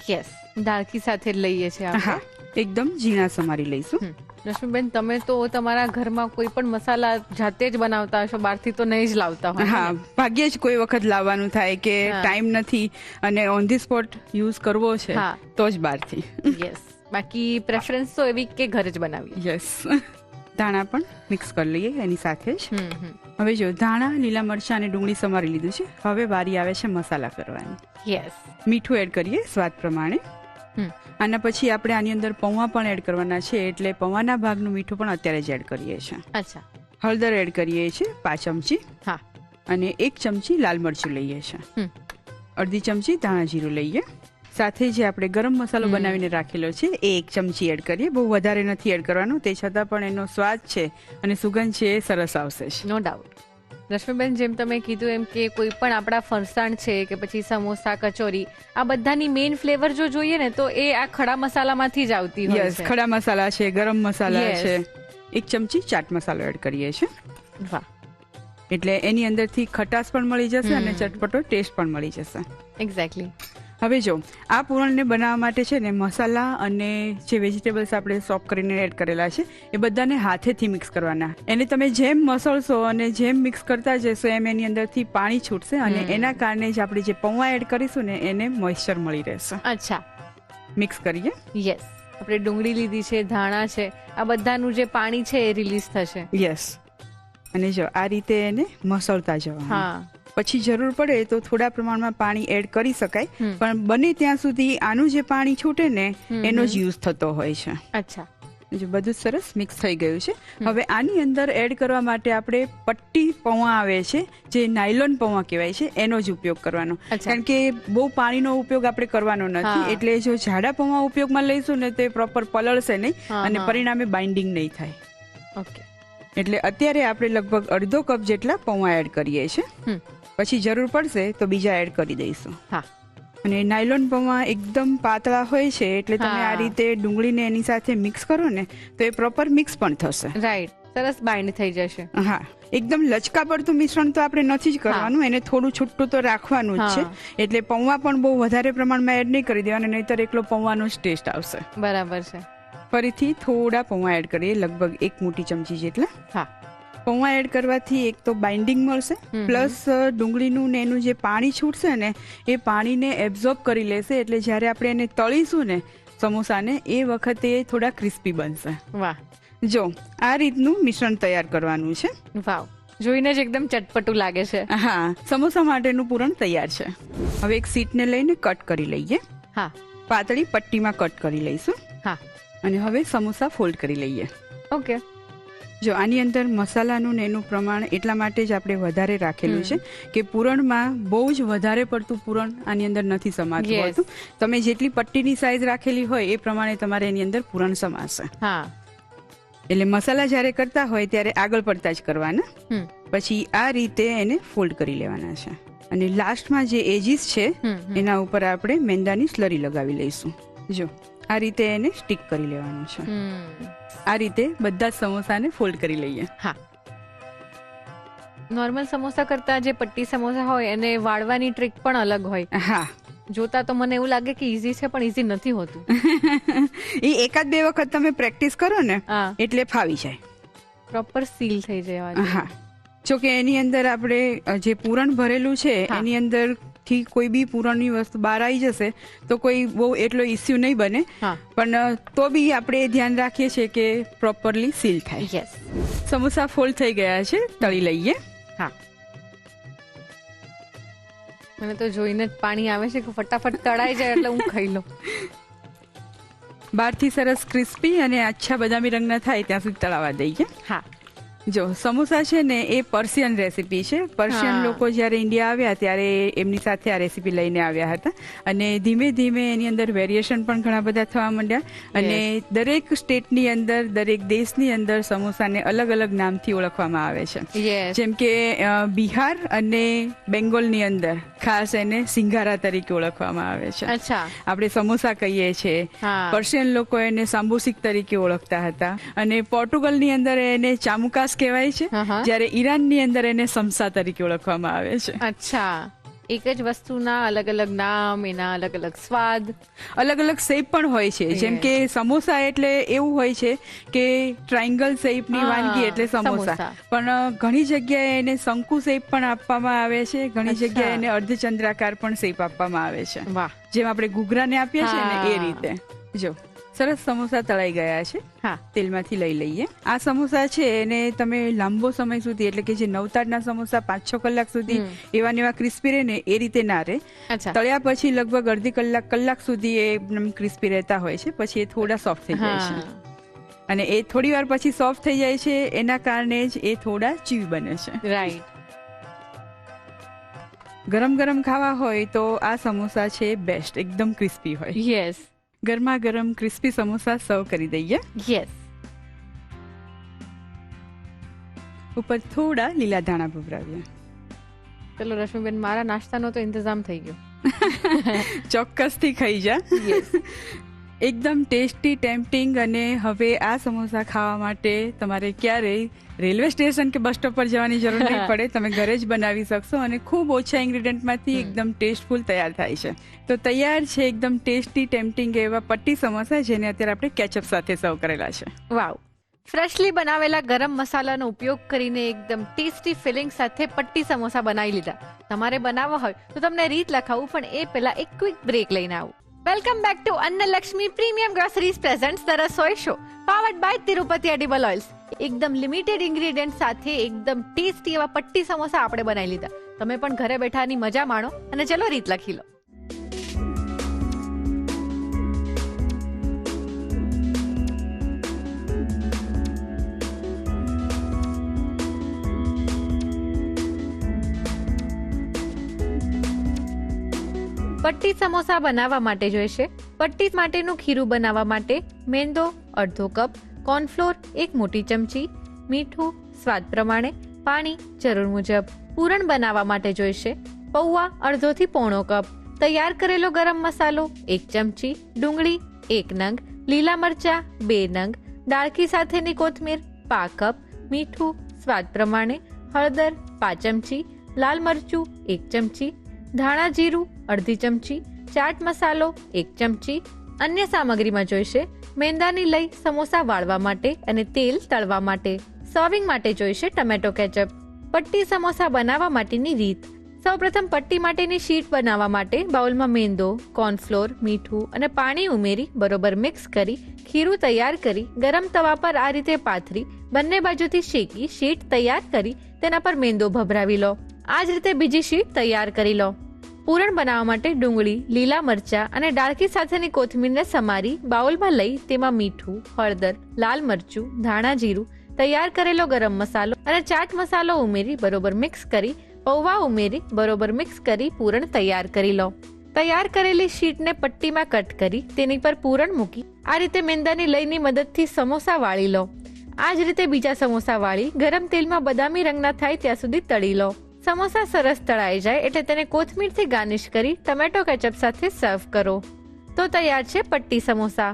યસ, દાળકી સાથે જ લઈએ છીએ. હા, એકદમ ઝીણા સમારી લઈશું. રશ્મિબેન, તમે તો તમારા ઘરમાં કોઈ પણ મસાલા જાતે જ બનાવતા હશો, બહારથી તો નહીં જ લાવતા હોય? હા, ભાગ્યે જ કોઈ વખત લાવવાનું થાય કે ટાઈમ નથી અને ઓન ધી સ્પોટ યુઝ કરવો છે તો જ બહારથી. યસ, બાકી પ્રેફરન્સ તો એવી કે ઘરે જ બનાવીએ. યસ. ધાણા પણ મિક્સ કરી લઈએ એની સાથે જ. હવે જો ધાણા, લીલા મરચાં અને ડુંગળી સમારી લીધું છે, હવે વારી આવે છે મસાલા કરવાની. યસ. મીઠું એડ કરીએ સ્વાદ પ્રમાણે. આના પછી આપણે આની અંદર પૌવા પણ એડ કરવાના છે, એટલે પૌવાના ભાગનું મીઠું પણ અત્યારે જ એડ કરીએ છીએ. અચ્છા. હળદર એડ કરીએ છીએ 5 ચમચી. હા. અને 1 ચમચી લાલ મરચું લઈએ છીએ. અડધી ચમચી ધાણા જીરું લઈએ. સાથે જે આપણે ગરમ મસાલો બનાવીને રાખેલો છે એ 1 ચમચી એડ કરીએ. બહુ વધારે નથી એડ કરવાનો, તે છતાં પણ એનો સ્વાદ છે અને સુગંધ છે એ સરસ આવશે. No doubt. રશ્મિબેન, જેમ તમે કીધું એમ કે કોઈ પણ આપણા ફરસાણ છે કે પછી સમોસા, કચોરી, આ બધાની મેઇન ફ્લેવર જો જોઈએ ને તો એ આ ખડા મસાલામાંથી જ આવતી હોય છે. ખડા મસાલા છે, ગરમ મસાલા છે. 1 ચમચી ચાટ મસાલો એડ કરીએ છીએ. વાહ. એટલે એની અંદરથી ખટાશ પણ મળી જશે અને ચટપટો ટેસ્ટ પણ મળી જશે. એક્ઝેક્ટલી. હવે જો આ પૂરણને બનાવવા માટે છે ને મસાલા અને જે વેજીટેબલ્સ આપણે ચોપ કરીને એડ કરેલા છે એ બધાને હાથેથી મિક્સ કરવાના. એને તમે જેમ મસળશો અને જેમ મિક્સ કરતા જશો એમ એની અંદરથી પાણી છૂટશે અને એના કારણે જ આપણે જે પૌવા એડ કરીશું ને એને મોઇસ્ચર મળી રહેશે. અચ્છા. મિક્સ કરીએ. યસ. આપણે ડુંગળી લીધી છે, ધાણા છે, આ બધાનું જે પાણી છે એ રિલીઝ થશે. યસ. અને જો આ રીતે એને મસળતા જવાનું. હા. પછી જરૂર પડે તો થોડા પ્રમાણમાં પાણી એડ કરી શકાય, પણ બને ત્યાં સુધી આનું જે પાણી છૂટે ને એનો જ યુઝ થતો હોય છે. અચ્છા. જો બધું સરસ મિક્સ થઈ ગયું છે. હવે આની અંદર એડ કરવા માટે આપણે પટ્ટી પૌવા આવે છે, જે નાયલોન પૌવા કહેવાય છે, એનો જ ઉપયોગ કરવાનો. કારણ કે બહુ પાણીનો ઉપયોગ આપણે કરવાનો નથી, એટલે જો જાડા પૌવા ઉપયોગમાં લઈશું ને તો એ પ્રોપર પલળશે નહીં અને પરિણામે બાઇન્ડિંગ નહીં થાય. ઓકે. એટલે અત્યારે આપણે લગભગ અડધો કપ જેટલા પૌવા એડ કરીએ છીએ. પછી જરૂર પડશે તો બીજા એડ કરી દઈશું. હા. અને નાયલોન પૌવા એકદમ પાતળા હોય છે, એટલે તમે આ રીતે ડુંગળીને એની સાથે મિક્સ કરો ને તો એ પ્રોપર મિક્સ પણ થશે. રાઈટ. સરસ બાઇન્ડ થઈ જશે. હા, એકદમ લચકા પડતું મિશ્રણ તો આપણે નથી જ કરવાનું, એને થોડું છૂટું તો રાખવાનું જ છે. એટલે પૌવા પણ બહુ વધારે પ્રમાણમાં એડ નહીં કરી દેવાના, નહીંતર એકલો પૌવાનો જ ટેસ્ટ આવશે. બરાબર છે. ફરીથી થોડા પૌવા એડ કરીએ, લગભગ 1 મોટી ચમચી જેટલા. હા. પૌવા એડ કરવાથી એક તો બાઇન્ડિંગ મળશે, પ્લસ ડુંગળીનું ને એનું જે પાણી છૂટશે ને એ પાણીને એબ્ઝોર્બ કરી લેશે, એટલે જ્યારે આપણે એને તળીશું ને સમોસાને એ વખતે થોડા ક્રિસ્પી બનશે. વાહ. જો આ રીતનું મિશ્રણ તૈયાર કરવાનું છે. વાવ. જોઈને જ એકદમ ચટપટું લાગે છે. હા, સમોસા માટેનું પૂરણ તૈયાર છે. હવે એક શીટને લઈને કટ કરી લઈએ. હા પાતળી પટ્ટીમાં કટ કરી લઈશું હા અને હવે સમોસા ફોલ્ડ કરી લઈએ. ઓકે. જો આની અંદર મસાલાનું ને એનું પ્રમાણ એટલા માટે જ આપણે વધારે રાખેલું છે કે પૂરણમાં બહુ જ વધારે પડતું પૂરણ આની અંદર નથી સમાતું Yes. હોતું. તમે જેટલી પટ્ટીની સાઈઝ રાખેલી હોય એ પ્રમાણે તમારે એની અંદર પૂરણ સમાશે. હા. એટલે મસાલા જ્યારે કરતા હોય ત્યારે આગળ પડતા જ કરવાના. પછી આ રીતે એને ફોલ્ડ કરી લેવાના છે અને લાસ્ટમાં જે એજીસ છે એના ઉપર આપણે મેંદાની સ્લરી લગાવી લઈશું. જો આ રીતે એને સ્ટીક કરી લેવાનું છે. આ રીતે બધા જ સમોસાને ફોલ્ડ કરી લઈએ. હા. નોર્મલ સમોસા કરતા જે પટ્ટી સમોસા હોય એને વાળવાની ટ્રીક પણ અલગ હોય. હા, જોતા તો મને એવું લાગે કે ઈઝી છે પણ ઈઝી નથી હોતું. એ એકાદ બે વખત તમે પ્રેક્ટિસ કરો ને હા, એટલે ફાવી જાય. પ્રોપર સીલ થઈ જાય. હા, જો કે એની અંદર આપણે જે પૂરણ ભરેલું છે હા. એની અંદર થી કોઈ બી પૂરણની વસ્તુ બહાર આવી જશે તો કોઈ બહુ એટલો ઇસ્યુ નહીં બને. હા. પણ તો બી આપણે એ ધ્યાન રાખીએ છીએ કે પ્રોપરલી સીલ થાય. યસ. સમોસા ફોલ્ડ થઈ ગયા છે, તળી લઈએ. હા. મને તો જોઈને જ પાણી આવે છે કે ફટાફટ તળાઈ જાય એટલે હું ખાઈ લઉં. બહારથી સરસ ક્રિસ્પી અને આછા બદામી રંગના થાય ત્યાં સુધી તળાવા દઈએ. હા. જો સમોસા છે ને એ પર્શિયન રેસીપી છે. પર્શિયન હા. લોકો જ્યારે ઇન્ડિયા આવ્યા ત્યારે એમની સાથે આ રેસીપી લઈને આવ્યા હતા અને ધીમે ધીમે એની અંદર વેરિએશન પણ ઘણા બધા થવા માંડ્યા અને દરેક સ્ટેટની અંદર, દરેક દેશની અંદર સમોસાને અલગ અલગ નામથી ઓળખવામાં આવે છે. યસ. જેમ કે બિહાર અને બેંગોલની અંદર ખાસ એને સિંઘારા તરીકે ઓળખવામાં આવે છે. અચ્છા. આપણે સમોસા કહીએ છીએ. હા. પર્શિયન લોકો એને સાંબુસિક તરીકે ઓળખતા હતા અને પોર્ટુગલની અંદર એને ચામુકાસ કહેવાય છે. હા. જ્યારે ઈરાનની અંદર એને સમસા તરીકે ઓળખવામાં આવે છે. અચ્છા. એક જ વસ્તુના અલગ અલગ નામ, એના અલગ અલગ સ્વાદ, અલગ અલગ શેપ પણ હોય છે. જેમ કે સમોસા એટલે એવું હોય છે કે ટ્રાયંગલ શેપની હા, વાનગી એટલે સમોસા. સમોસા. પણ ઘણી જગ્યાએ એને શંકુ શેપ પણ આપવામાં આવે છે, ઘણી અચ્છા. જગ્યાએ એને અર્ધચંદ્રાકાર પણ શેપ આપવામાં આવે છે. વાહ. જેમ આપણે ઘૂઘરાને આપીએ છીએ ને એ હા. રીતે. જો સરસ સમોસા તળાઈ ગયા છે. હા. તેલમાંથી લઈ લઈએ. આ સમોસા છે એને તમે લાંબો સમય સુધી એટલે કે જે નવતાડના સમોસા 5-6 કલાક સુધી એવા ને એવા ક્રિસ્પી રહે ને એ રીતે ના રહે. અચ્છા. તળ્યા પછી લગભગ અડધી કલાક સુધી એ એકદમ ક્રિસ્પી રહેતા હોય છે. પછી એ થોડા સોફ્ટ થઈ જાય છે હા. અને એ થોડી વાર પછી સોફ્ટ થઈ જાય છે એના કારણે જ એ થોડા ચીવ બને છે. રાઈટ. ગરમ ગરમ ખાવા હોય તો આ સમોસા છે બેસ્ટ, એકદમ ક્રિસ્પી હોય. યસ. ગરમા ગરમ ક્રિસ્પી સમોસા સર્વ કરી દઈએ. યસ. ઉપર થોડા લીલા ધાણા ભભરાવીએ. ચલો રશ્મિબેન, મારા નાસ્તાનો તો ઇંતજામ થઈ ગયો. ચોક્કસથી ખાઈ જા. યસ. એકદમ ટેસ્ટી, ટેમ્પટિંગ અને હવે આ સમોસા ખાવા માટે તમારે ક્યારેય રેલવે સ્ટેશન કે બસ સ્ટોપ પર જવાની જરૂર નહીં પડે. તમે ઘરે જ બનાવી શકશો અને ખૂબ ઓછા ઇન્ગ્રેડિયન્ટમાંથી એકદમ ટેસ્ટફુલ તૈયાર થાય છે. તો તૈયાર છે એકદમ ટેસ્ટી, ટેમ્પટિંગ એવા પટ્ટી સમોસા, જેને અત્યારે આપણે કેચઅપ સાથે સર્વ કરેલા છે. વાવ. ફ્રેશલી બનાવેલા ગરમ મસાલાનો ઉપયોગ કરીને એકદમ ટેસ્ટી ફિલિંગ સાથે પટ્ટી સમોસા બનાવી લીધા. તમારે બનાવવા હોય તો તમને રીત લખાવું, પણ એ પહેલા એક ક્વિક બ્રેક લઈને આવું. Welcome back to Annalakshmi premium groceries presents the Rasoi show, powered by Tirupati edible oils. એકદમ લિમિટેડ ઇન્ગ્રેડિયન્ટ સાથે એકદમ ટેસ્ટી એવા પટ્ટી સમોસા આપણે બનાવી લીધા. તમે પણ ઘરે બેઠાની મજા માણો અને ચલો રીત લખી લો. પટ્ટી સમોસા બનાવવા માટે જોઈશે પટ્ટી માટેનું ખીરું બનાવવા માટે મેંદો અડધો કપ, કોર્નફ્લોર 1 મોટી ચમચી, મીઠું સ્વાદ પ્રમાણે, પાણી જરૂર મુજબ. પૂરણ બનાવવા માટે જોઈશે પૌવા અડધોથી પોણો કપ, તૈયાર કરેલો ગરમ મસાલો 1 ચમચી, ડુંગળી 1 નંગ, લીલા મરચા 2 નંગ, ડાળખી સાથેની કોથમીર પા કપ, મીઠું સ્વાદ પ્રમાણે, હળદર 5 ચમચી, લાલ મરચું 1 ચમચી, ધાણા જીરું અડધી ચમચી, ચાટ મસાલો 1 ચમચી. અન્ય સામગ્રીમાં જોઈશે મેંદાની લઈ સમોસા વાળવા માટે અને તેલ તળવા માટે. સર્વિંગ માટે જોઈશે ટમેટો કેચઅપ. પટ્ટી સમોસા બનાવવા માટેની રીત: સૌપ્રથમ પટ્ટી માટેની શીટ બનાવવા માટે બાઉલમાં મેંદો, કોર્નફ્લોર, મીઠું અને પાણી ઉમેરી બરોબર મિક્સ કરી ખીરું તૈયાર કરી ગરમ તવા પર આ રીતે પાથરી બંને બાજુથી શેકી શીટ તૈયાર કરી તેના પર મેંદો ભભરાવી લો. આ જ રીતે બીજી શીટ તૈયાર કરી લો. પૂરણ બનાવવા માટે ડુંગળી, લીલા મરચા અને ડાળખી સાથેની કોથમીરને સમારી બાઉલમાં લઈ તેમાં મીઠું, હળદર, લાલ મરચું, ધાણા જીરું, તૈયાર કરેલો ગરમ મસાલો અને ચાટ મસાલો ઉમેરી બરોબર મિક્સ કરી પૌવા ઉમેરી બરોબર મિક્સ કરી પૂરણ તૈયાર કરી લો. તૈયાર કરેલી શીટને પટ્ટીમાં કટ કરી તેની પર પૂરણ મૂકી આ રીતે મેંદાની લઈની મદદથી સમોસા વાળી લો. આ જ રીતે બીજા સમોસા વાળી ગરમ તેલમાં બદામી રંગના થાય ત્યાં સુધી તળી લો. સમોસા સરસ તળાઈ જાય એટલે તેને કોથમીરથી ગાર્નિશ કરી ટમેટો કેચઅપ સાથે સર્વ કરો. તો તૈયાર છે પટ્ટી સમોસા.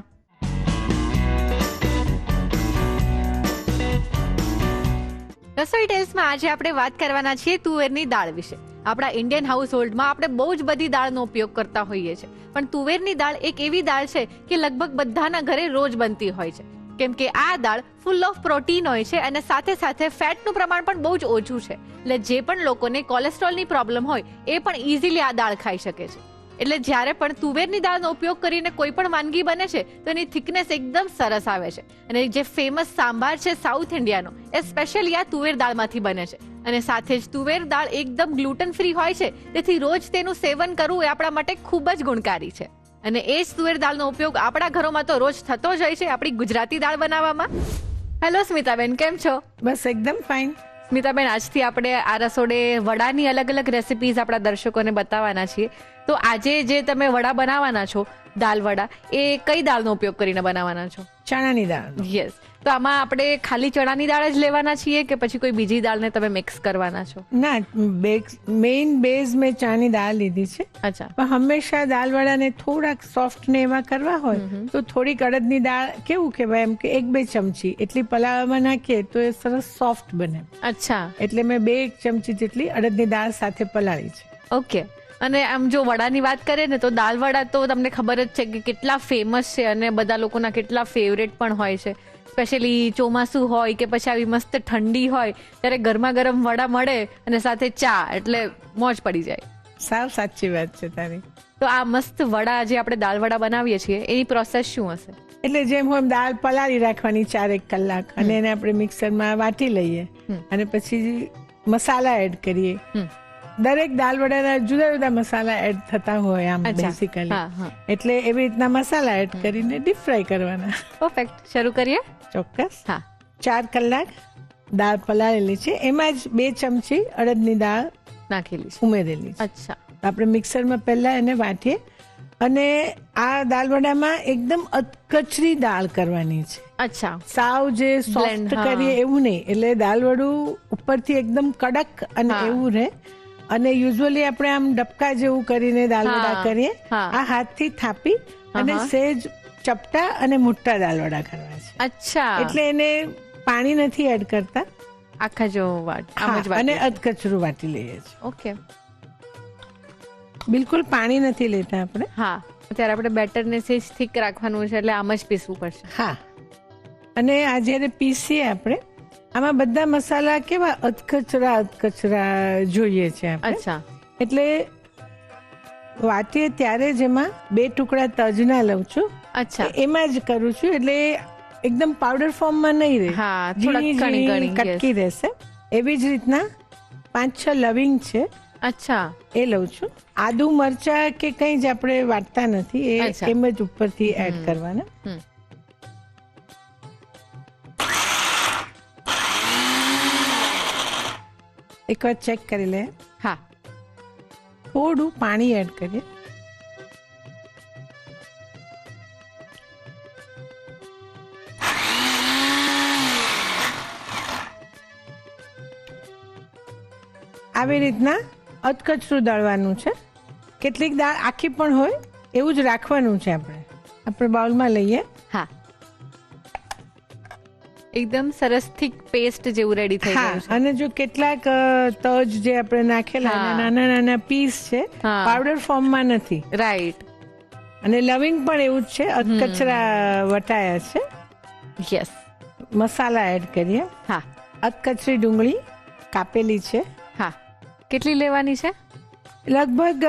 રસોઈ ટેલ્સમાં આજે આપણે વાત કરવાના છીએ તુવેરની દાળ વિશે. આપણા ઇન્ડિયન હાઉસ હોલ્ડમાં આપણે બહુ જ બધી દાળનો ઉપયોગ કરતા હોઈએ છીએ, પણ તુવેરની દાળ એક એવી દાળ છે કે લગભગ બધાના ઘરે રોજ બનતી હોય છે, કેમ કે આ દાળ ફૂલ ઓફ પ્રોટીન હોય છે અને સાથે સાથે ફેટનું પ્રમાણ પણ બહુ જ ઓછું છે. એટલે જે પણ લોકોને કોલેસ્ટ્રોલની પ્રોબ્લેમ હોય એ પણ ઇઝીલી આ દાળ ખાઈ શકે છે. એટલે જ્યારે પણ તુવેરની દાળનો ઉપયોગ કરીને કોઈ પણ વાનગી બને છે તો એની થિકનેસ એકદમ સરસ આવે છે. અને જે ફેમસ સાંભાર છે સાઉથ ઇન્ડિયાનો એ સ્પેશિયલી આ તુવેર દાળમાંથી બને છે. અને સાથે જ તુવેર દાળ એકદમ ગ્લુટન ફ્રી હોય છે, તેથી રોજ તેનું સેવન કરવું એ આપણા માટે ખૂબ જ ગુણકારી છે. અને એ જ તુવેર દાળનો ઉપયોગ આપણા ઘરોમાં તો રોજ થતો જ હોય છે આપણી ગુજરાતી દાળ બનાવવામાં. હેલો સ્મિતાબેન, કેમ છો? બસ એકદમ ફાઇન. સ્મિતાબેન, આજથી આપણે આ રસોડે વડાની અલગ અલગ રેસિપીઝ આપણા દર્શકોને બતાવવાના છીએ. તો આજે જે તમે વડા બનાવવાના છો, દાલ વડા, એ કઈ દાળનો ઉપયોગ કરીને બનાવવાના છો? ચણાની દાળ. યસ. તો આમાં આપણે ખાલી ચણાની દાળ જ લેવાના છીએ કે પછી કોઈ બીજી દાળને તમે મિક્સ કરવાના છો? ના, મેઇન બેઝ મેં ચણાની દાળ લીધી છે. અચ્છા. પણ હંમેશા દાલ વડાને થોડાક સોફ્ટ ને એવા કરવા હોય તો થોડીક અડદની દાળ, કેવું કહેવાય એમ કે 1-2 ચમચી એટલી પલાળવામાં નાખીએ તો એ સરસ સોફ્ટ બને. અચ્છા. એટલે મેં 2 ચમચી જેટલી અડદની દાળ સાથે પલાળી છે. ઓકે. અને આમ જો વડાની વાત કરીએ ને તો દાલ વડા તો તમને ખબર જ છે કે કેટલા ફેમસ છે અને બધા લોકોના કેટલા ફેવરેટ પણ હોય છે. સ્પેશિયલી ચોમાસું હોય કે પછી આવી મસ્ત ઠંડી હોય ત્યારે ગરમા ગરમ વડા મળે અને સાથે ચા, એટલે મોજ પડી જાય. સાવ સાચી વાત છે તારી. તો આ મસ્ત વડા જે આપણે દાલ વડા બનાવીએ છીએ એની પ્રોસેસ શું હશે? એટલે જેમ હોય દાળ પલાળી રાખવાની 4-1 કલાક અને એને આપણે મિક્સરમાં વાટી લઈએ અને પછી મસાલા એડ કરીએ. દરેક દાલ વડાના જુદા જુદા મસાલા એડ થતા હોય આમ બેસિકલી, એટલે એવી રીતના મસાલા એડ કરીને ડીપ ફ્રાય કરવાના. પરફેક્ટ. શરૂ કરીએ? ચોક્કસ. હા. 4 કલાક દાળ પલાળેલી છે, એમાં જ 2 ચમચી અડદની દાળ નાખેલી છે, ઉમેરેલી છે. અચ્છા. આપણે મિક્સરમાં પહેલા એને વાટીએ અને આ દાલ વડામાં એકદમ અધકચરી દાળ કરવાની છે. અચ્છા. સાવ જે સોફ્ટ કરીએ એવું નહીં, એટલે દાલ વડું ઉપરથી એકદમ કડક અને એવું રહે. અને યુઝ્યુઅલી આપણે આમ ડબકા જેવું કરીને દાલ વડા કરીએ, આ હાથથી થાપી અને સહેજ ચપટા અને મોટા દાલ વડા કરવા છે. અચ્છા. એટલે એને પાણી નથી એડ કરતા, આખા જો અને અધકચરું વાટી લઈએ છીએ. ઓકે. બિલકુલ પાણી નથી લેતા આપણે. હા. અત્યારે આપણે બેટરને સેજ થીક રાખવાનું છે એટલે આમ જ પીસવું પડશે. હા. અને આ જ્યારે પીસીએ આપણે આમાં બધા મસાલા કેવા અધકચરા જોઈએ છે આપણે. અચ્છા. એટલે વાટીએ ત્યારે જ એમાં 2 ટુકડા તજના લઉં છું. અચ્છા. એમાં જ કરું છું, એટલે એકદમ પાવડર ફોર્મમાં નહીં રહે, હા, ઝીણી કટકી રહેશે. એવી જ રીતના 5-6 લવિંગ છે. અચ્છા. એ લઉં છું. આદુ મરચા કે કંઈ જ આપણે વાટતા નથી, એ એમ જ ઉપરથી એડ કરવાના. એક વાર ચેક કરી લે. હા. થોડું પાણી એડ કરીએ. આવી રીતના અધકચરું દળવાનું છે. કેટલીક દાળ આખી પણ હોય એવું જ રાખવાનું છે. આપણે બાઉલમાં લઈએ. હા. એકદમ સરસ થીક પેસ્ટ જેવું રેડી થઈ ગયું છે. અને જો કેટલાક તજ જે આપણે નાખેલા નાના નાના પીસ છે, પાવડર ફોર્મમાં નથી. રાઈટ. અને લવિંગ પણ એવું જ છે, અધકચરા વટાયા છે. યસ. મસાલા એડ કરીએ. હા. અધકચરી ડુંગળી કાપેલી છે. હા. કેટલી લેવાની છે? લગભગ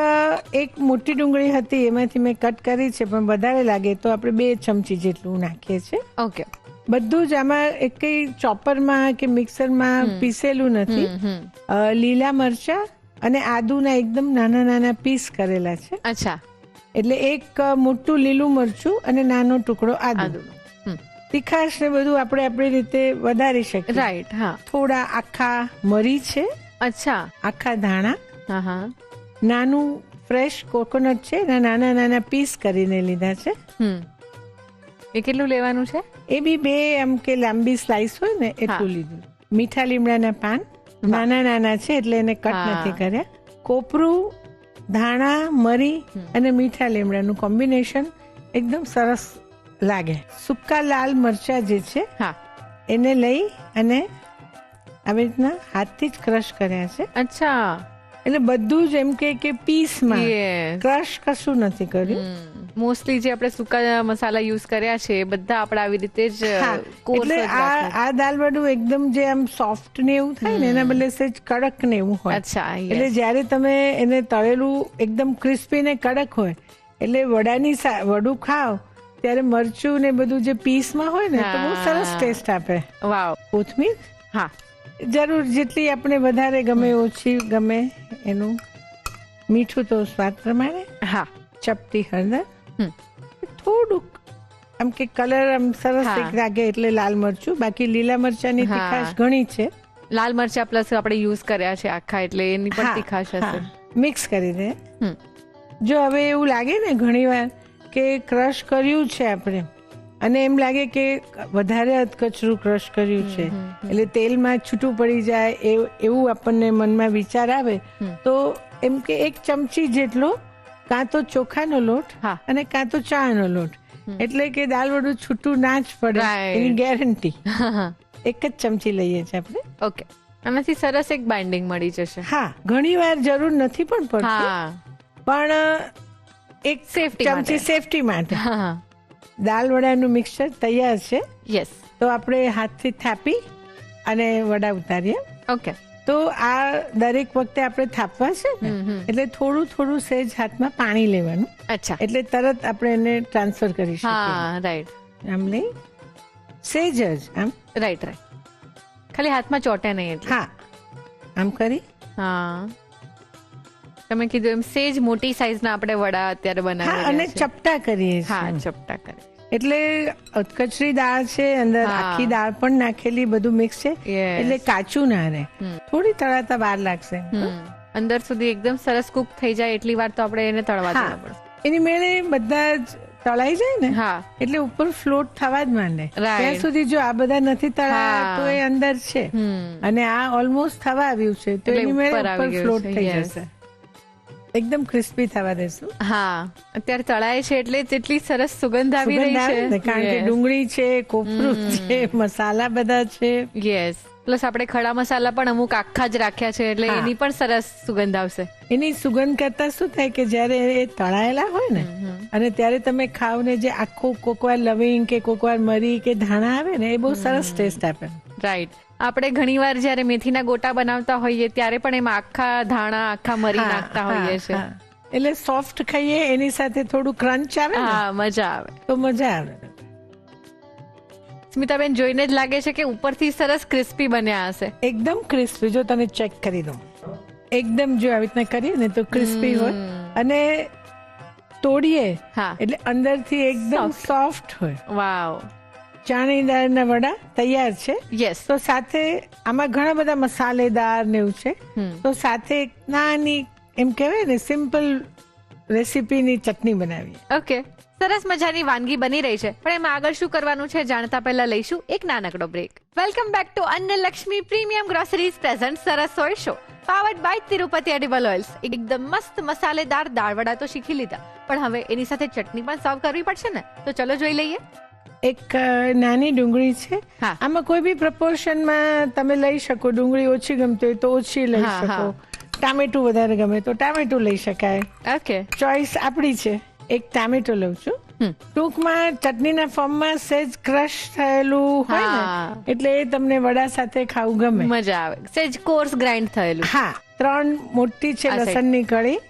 એક મોટી ડુંગળી હતી એમાંથી મેં કટ કરી છે, પણ વધારે લાગે તો આપણે 2 ચમચી જેટલું નાખીએ છીએ. ઓકે. બધું જ આમાં એક ચોપરમાં કે મિક્સરમાં પીસેલું નથી. લીલા મરચા અને આદુના એકદમ નાના નાના પીસ કરેલા છે. અચ્છા. એટલે એક મોટું લીલું મરચું અને નાનો ટુકડો આદુ. તીખાશ ને બધું આપણે આપણી રીતે વધારી શકીએ. રાઈટ. હા. થોડા આખા મરી છે. અચ્છા. આખા ધાણા. હા હા. નાનું ફ્રેશ કોકોનટ છે, એના નાના નાના પીસ કરીને લીધા છે. એ કેટલું લેવાનું છે? એ બી 2 આમ કે લાંબી સ્લાઇસ હોય ને એટલું લીધું. મીઠા લીમડાના પાન નાના નાના છે એટલે એને કટ નથી કર્યા. કોપરું, ધાણા, મરી અને મીઠા લીમડાનું કોમ્બિનેશન એકદમ સરસ લાગે. સૂકા લાલ મરચા જે છે એને લઈ અને આવી રીતના હાથથી જ ક્રશ કર્યા છે. અચ્છા. એટલે બધું જ એમ કે પીસમાં ક્રશ કશું નથી કર્યું. મોસ્ટલી જે આપણે સૂકા મસાલા યુઝ કર્યા છે એ બધા આપણે આવી રીતે જ એટલે આ દાલવડું એકદમ જે આમ સોફ્ટ ને એવું થાય ને એના બદલે સેજ કડક ને એવું હોય. અચ્છા. એટલે જ્યારે તમે એને તળેલું એકદમ ક્રિસ્પી ને કડક હોય એટલે વડું ખાવ ત્યારે મરચું ને બધું જે પીસમાં હોય ને તો બહુ સરસ ટેસ્ટ આપે. વાવ. કોથમીર હા જરૂર જેટલી આપણે વધારે ગમે ઓછી ગમે એનું. મીઠું તો સ્વાદ પ્રમાણે. હા. ચપટી હળદર. થોડુંક આમ કે કલર આમ સરસ લાગે એટલે લાલ મરચું. બાકી લીલા મરચાની તીખાશ ઘણી છે. લાલ મરચા પ્લસ આપણે યુઝ કર્યા છે આખા એટલે એની પણ તીખાશ હશે. મિક્સ કરી દે. જો હવે એવું લાગે ને ઘણીવાર કે ક્રશ કર્યું છે આપણે અને એમ લાગે કે વધારે અધકચરું ક્રશ કર્યું છે એટલે તેલમાં છૂટું પડી જાય એવું આપણને મનમાં વિચાર આવે તો એમ કે 1 ચમચી જેટલો કાં તો ચોખાનો લોટ અને કાં તો ચાનો લોટ, એટલે કે દાલવડું છૂટું ના જ પડે એની ગેરંટી. 1 જ ચમચી લઈએ છીએ આપણે. ઓકે. આનાથી સરસ એક બાઇન્ડિંગ મળી જશે. હા, ઘણી વાર જરૂર નથી પણ પડતી, પણ 1 ચમચી સેફટી માટે. દાલ વડાનું મિક્સચર તૈયાર છે. યસ. તો આપણે હાથથી થાપી અને વડા ઉતારીએ. ઓકે. તો આ દરેક વખતે આપણે થાપવા છે ને એટલે થોડું થોડું સહેજ હાથમાં પાણી લેવાનું. અચ્છા. એટલે તરત આપણે એને ટ્રાન્સફર કરી શકીએ. હા, રાઈટ. આમ લઈ સહેજ જ આમ. રાઈટ. ખાલી હાથમાં ચોટે નહીં એટલે. હા, આમ કરી. હા, તમે કીધું એમ સેજ મોટી સાઈઝના આપણે વડા અત્યારે બનાવી અને ચપટા કરીએ. હા, ચપટા કરીએ. એટલે કચરી દાળ છે, અંદર આખી દાળ પણ નાખેલી, બધું મિક્સ છે એટલે કાચું ના રહે. થોડી તળાતા વાર લાગશે. અંદર સુધી એકદમ સરસ કુક થઈ જાય એટલી વાર તો આપણે એને તળવા દેવા પડશે. એની મેળે બધા જ તળાઈ જાય ને એટલે ઉપર ફ્લોટ થવા જ માંડે. ત્યાં સુધી જો આ બધા નથી તળાયા તો એ અંદર છે અને આ ઓલમોસ્ટ થવા આવ્યું છે તો એની મેળે ઉપર ફ્લોટ થઈ જશે. એકદમ ક્રિસ્પી થવા દેશું. હા, અત્યારે તળાય છે એટલે જેટલી સરસ સુગંધ આવી રહી છે કારણ કે ડુંગળી છે, કોપરું છે, મસાલા બધા છે. યસ. પ્લસ આપણે ખડા મસાલા પણ અમુક આખા જ રાખ્યા છે એટલે એની પણ સરસ સુગંધ આવશે. એની સુગંધ કરતા શું થાય કે જયારે એ તળાયેલા હોય ને અને ત્યારે તમે ખાવ ને જે આખું કોકવાર લવિંગ કે કોકવાર મરી કે ધાણા આવે ને એ બહુ સરસ ટેસ્ટ આપે. રાઈટ. આપણે ઘણીવાર જ્યારે મેથીના ગોટા બનાવતા હોઈએ ત્યારે પણ એમાં આખા ધાણા આખા મરી નાખતા હોઈએ છે એટલે સોફ્ટ ખાઈએ એની સાથે થોડું ક્રંચ આવે. હા, મજા આવે. તો મજા આવે. સ્મિતાબેન, જોઈને જ લાગે છે કે ઉપરથી સરસ ક્રિસ્પી બન્યા હશે. એકદમ ક્રિસ્પી. જો તને ચેક કરી દઉં, એકદમ જો આવી રીતના કરીએ ને તો ક્રિસ્પી હોય અને તોડીએ એટલે અંદરથી એકદમ સોફ્ટ હોય. વાવ. ચાની દાળના વડા તૈયાર છે. યસ. તો સાથે આમાં ઘણા બધા મસાલેદાર ને એવું છે તો સાથે એક નાની એમ કહેવાય ને સિમ્પલ રેસીપીની ચટણી બનાવીએ. ઓકે. સરસ મજાની વાનગી બની રહી છે પણ એમાં આગળ શું કરવાનું છે જાણતા પહેલા લઈશું એક નાનકડો break. Welcome back to Annalakshmi premium groceries present સરસોઈ show powered by Tirupati edible oils. એકદમ મસ્ત મસાલેદાર દાળ વડા તો શીખી લીધા પણ હવે એની સાથે ચટણી પણ સર્વ કરવી પડશે ને, તો ચલો જોઈ લઈએ. એક નાની ડુંગળી છે. આમાં કોઈ બી પ્રપોર્શનમાં તમે લઈ શકો. ડુંગળી ઓછી ગમતી હોય તો ઓછી લઈ શકો, ટામેટું વધારે ગમે તો ટામેટું લઈ શકાય. ઓકે, ચોઈસ આપણી છે. એક ટામેટો લઉં છું. ટૂંકમાં ચટણીના ફોર્મમાં સેજ ક્રશ થયેલું હોય ને એટલે એ તમને વડા સાથે ખાવું ગમે, મજા આવે. સેજ કોર્સ ગ્રાઇન્ડ થયેલું. હા. 3 મોટી છે લસણની કળી,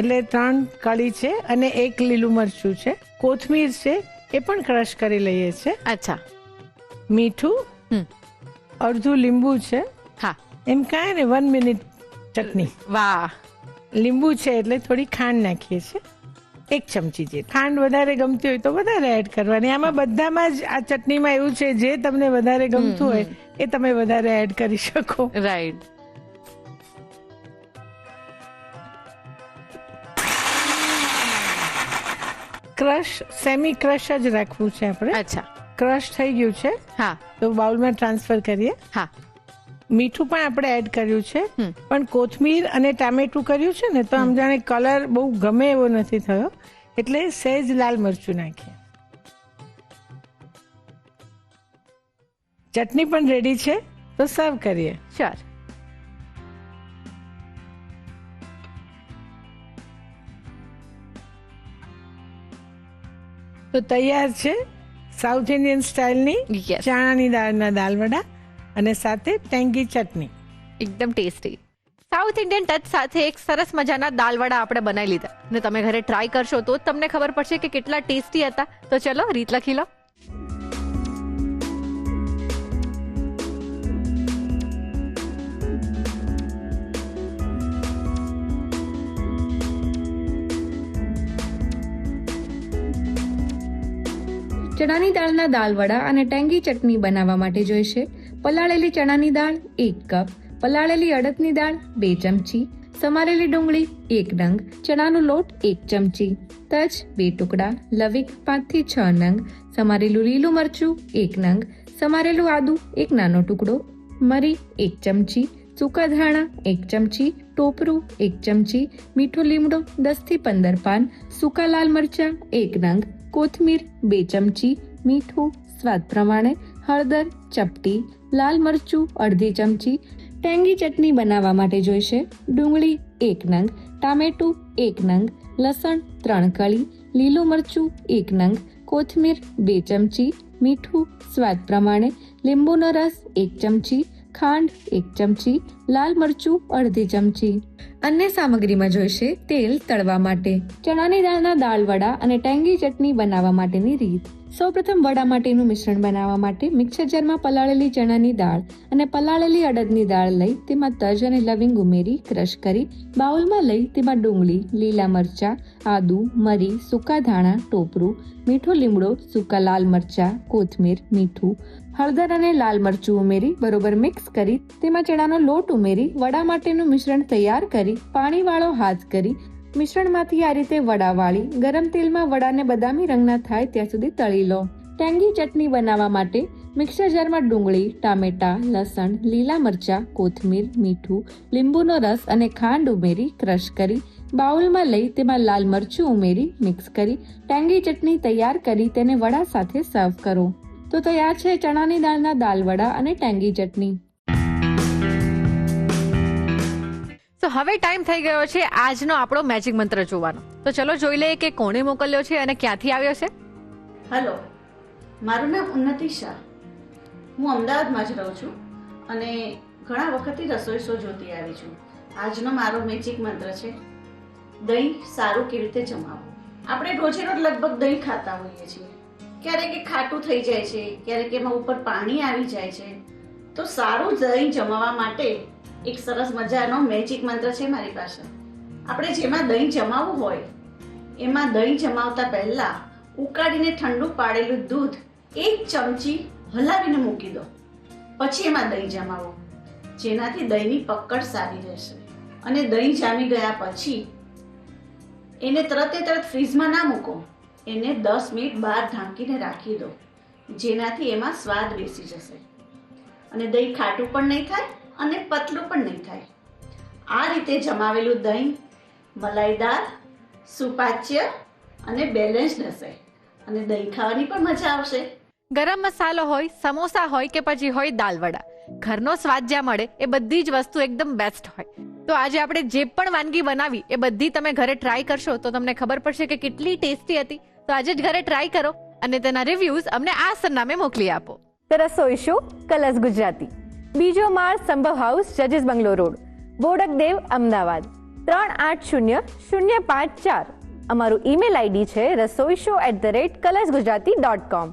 એટલે 3 કળી છે અને 1 લીલું મરચું છે. કોથમીર છે એ પણ ક્રશ કરી લઈએ છે. અચ્છા. મીઠું, અડધું લીંબુ છે. હા. એમ કાંઈ ને 1 મિનિટ ચટણી. વાહ. લીંબુ છે એટલે થોડી ખાંડ નાખીએ છીએ, 1 ચમચી જે. ખાંડ વધારે ગમતી હોય તો વધારે એડ કરવાની. આમાં બધામાં જ આ ચટણીમાં એવું છે, જે તમને વધારે ગમતું હોય એ તમે વધારે એડ કરી શકો. રાઈટ. ક્રશ, સેમી ક્રશ જ રાખવું છે આપણે. અચ્છા. ક્રશ થઈ ગયું છે હા. તો બાઉલમાં ટ્રાન્સફર કરીએ. હા. મીઠું પણ આપણે એડ કર્યું છે, હમ. પણ કોથમીર અને ટામેટું કર્યું છે ને તો આમ જાણે કલર બહુ ગમે એવો નથી થયો, એટલે સહેજ લાલ મરચું નાખીએ. ચટણી પણ રેડી છે તો સર્વ કરીએ. શ્યોર. તો તૈયાર છે સાઉથ ઇન્ડિયન સ્ટાઇલની Yes. ચણાની દાળના દાલ વડા અને સાથે ટેંગી ચટણી. એકદમ ટેસ્ટી. સાઉથ ઇન્ડિયન ટચ સાથે એક સરસ મજાના દાલવડા આપણે બનાવી લીધા ને તમે ઘરે ટ્રાય કરશો તો જ તમને ખબર પડશે કે કેટલા ટેસ્ટી હતા. તો ચલો રીત લખી લો. ચણાની દાળના દાલવડા અને ટેંગી ચટણી બનાવવા માટે જોઈશે પલાળેલી ચણાની દાળ 1 કપ, પલાળેલી અડદની દાળ 2 ચમચી, સમારેલી ડુંગળી 1 નંગ, ચણાનો લોટ 1 ચમચી, તજ 2 ટુકડા, લવિંગ 5 થી 6 નંગ, સમારેલું લીલું મરચું 1 નંગ, સમારેલું આદુ 1 નાનો ટુકડો, મરી 1 ચમચી, સૂકા ધાણા 1 ચમચી, ટોપરું 1 ચમચી, મીઠો લીમડો 10 થી 15 પાન, સૂકા લાલ મરચાં 1 નંગ, કોથમીર 2 ચમચી, મીઠું સ્વાદ પ્રમાણે, હળદર ચપટી, લાલ મરચું અડધી ચમચી. ટેંગી ચટણી બનાવવા માટે જોઈશે ડુંગળી 1 નંગ, ટામેટું 1 નંગ, લસણ 3 કળી, લીલું મરચું 1 નંગ, કોથમીર 2 ચમચી, મીઠું સ્વાદ પ્રમાણે, લીંબુનો રસ 1 ચમચી, ખાંડ 1 ચમચી, લાલ મરચું અડધી ચમચી. અન્ય સામગ્રીમાં જોઈશે તેલ તળવા માટે. ચણાની દાળના દાળ વડા અને ટેંગી ચટણી બનાવવા માટેની રીત. સૌપ્રથમ વડા માટેનું મિશ્રણ બનાવવા માટે મિક્સર જારમાં પલાળેલી ચણાની દાળ અને પલાળેલી અડદની દાળ લઈ તેમાં તજ અને લવિંગ ઉમેરી ક્રશ કરી બાઉલમાં લઈ તેમાં ડુંગળી, લીલા મરચાં, આદુ, મરી, સૂકા ધાણા, ટોપરું, મીઠો લીમડો, સૂકા લાલ મરચાં, કોથમીર, મીઠું, હળદર અને લાલ મરચું ઉમેરી બરોબર મિક્સ કરી તેમાં ચણાનો લોટ ઉમેરી વડા માટેનું મિશ્રણ તૈયાર કરી પાણીવાળો હાથ કરી મિશ્રણમાંથી આ રીતે વડા વાળી ગરમ તેલમાં વડાને બદામી રંગના થાય ત્યાં સુધી તળી લો. ટેંગી ચટણી બનાવવા માટે મિક્સર જારમાં ડુંગળી, ટામેટા, લસણ, લીલા મરચાં, કોથમીર, મીઠું, લીંબુનો રસ અને ખાંડ ઉમેરી ક્રશ કરી બાઉલમાં લઈ તેમાં લાલ મરચું ઉમેરી મિક્સ કરી ટેંગી ચટણી તૈયાર કરી તેને વડા સાથે સર્વ કરો. તો તૈયાર છે ચણાની દાળના દાલ વડા અને ટેંગી ચટણી. તો હવે ટાઈમ થઈ ગયો છે આજનો આપણો મેજિક મંત્ર જોવાનો. તો ચલો જોઈ લઈએ કે કોણે મોકલ્યો છે અને ક્યાંથી આવ્યો છે. હેલો, મારું નામ ઉન્નતિ શાહ. હું અમદાવાદમાં જ રહું છું અને ઘણા વખતથી રસોઈ શો જોતી આવી છું. આજનો મારો મેજિક મંત્ર છે દહીં સારું કેવી રીતે જમાવવું. આપણે રોજે રોજ લગભગ દહીં ખાતા હોઈએ છીએ. ક્યારેક એ ખાટું થઈ જાય છે, ક્યારેક એમાં ઉપર પાણી આવી જાય છે. તો સારું દહીં જમાવવા માટે એક સરસ મજાનો મેજિક મંત્ર છે મારી પાસે. આપણે જેમાં દહીં જમાવવું હોય એમાં દહીં જમાવતા પહેલા ઉકાળીને ઠંડુ પાડેલું દૂધ 1 ચમચી હલાવીને મૂકી દો. પછી એમાં દહીં જમાવો, જેનાથી દહીંની પકડ સારી રહેશે. અને દહીં જામી ગયા પછી એને તરત ફ્રીઝમાં ના મૂકો, એને 10 મિનિટ બહાર ઢાંકીને રાખી દો, જેનાથી એમાં સ્વાદ બેસી જશે અને દહીં ખાટું પણ નહીં થાય અને પતલું પણ નહીં થાય. આ રીતે જમાવેલું દહીં મલાઈદાર, સુપાચ્ય અને બેલેન્સ્ડ હશે અને દહીં ખાવાની પણ મજા આવશે. ગરમ મસાલો હોય, સમોસા હોય કે પછી હોય દાલ વડા, ઘરનો સ્વાદ જ્યાં મળે એ બધી જ વસ્તુ એકદમ બેસ્ટ હોય. તો આજે આપણે જે પણ વાનગી બનાવી એ બધી તમે ઘરે ટ્રાય કરશો તો તમને ખબર પડશે કે કેટલી ટેસ્ટી હતી. તો આજે જ ઘરે ટ્રાય કરો અને તેના રિવ્યુઝ અમને આ સરનામે મોકલી આપો. તો રસોઈ શો કલર્સ ગુજરાતી, બીજો માળ સંભવ હાઉસ, જજીસ બંગલો રોડ, બોડકદેવ, અમદાવાદ. 380054. અમારું ઈમેલ આઈડી છે rasoishow@colorgujarati.com.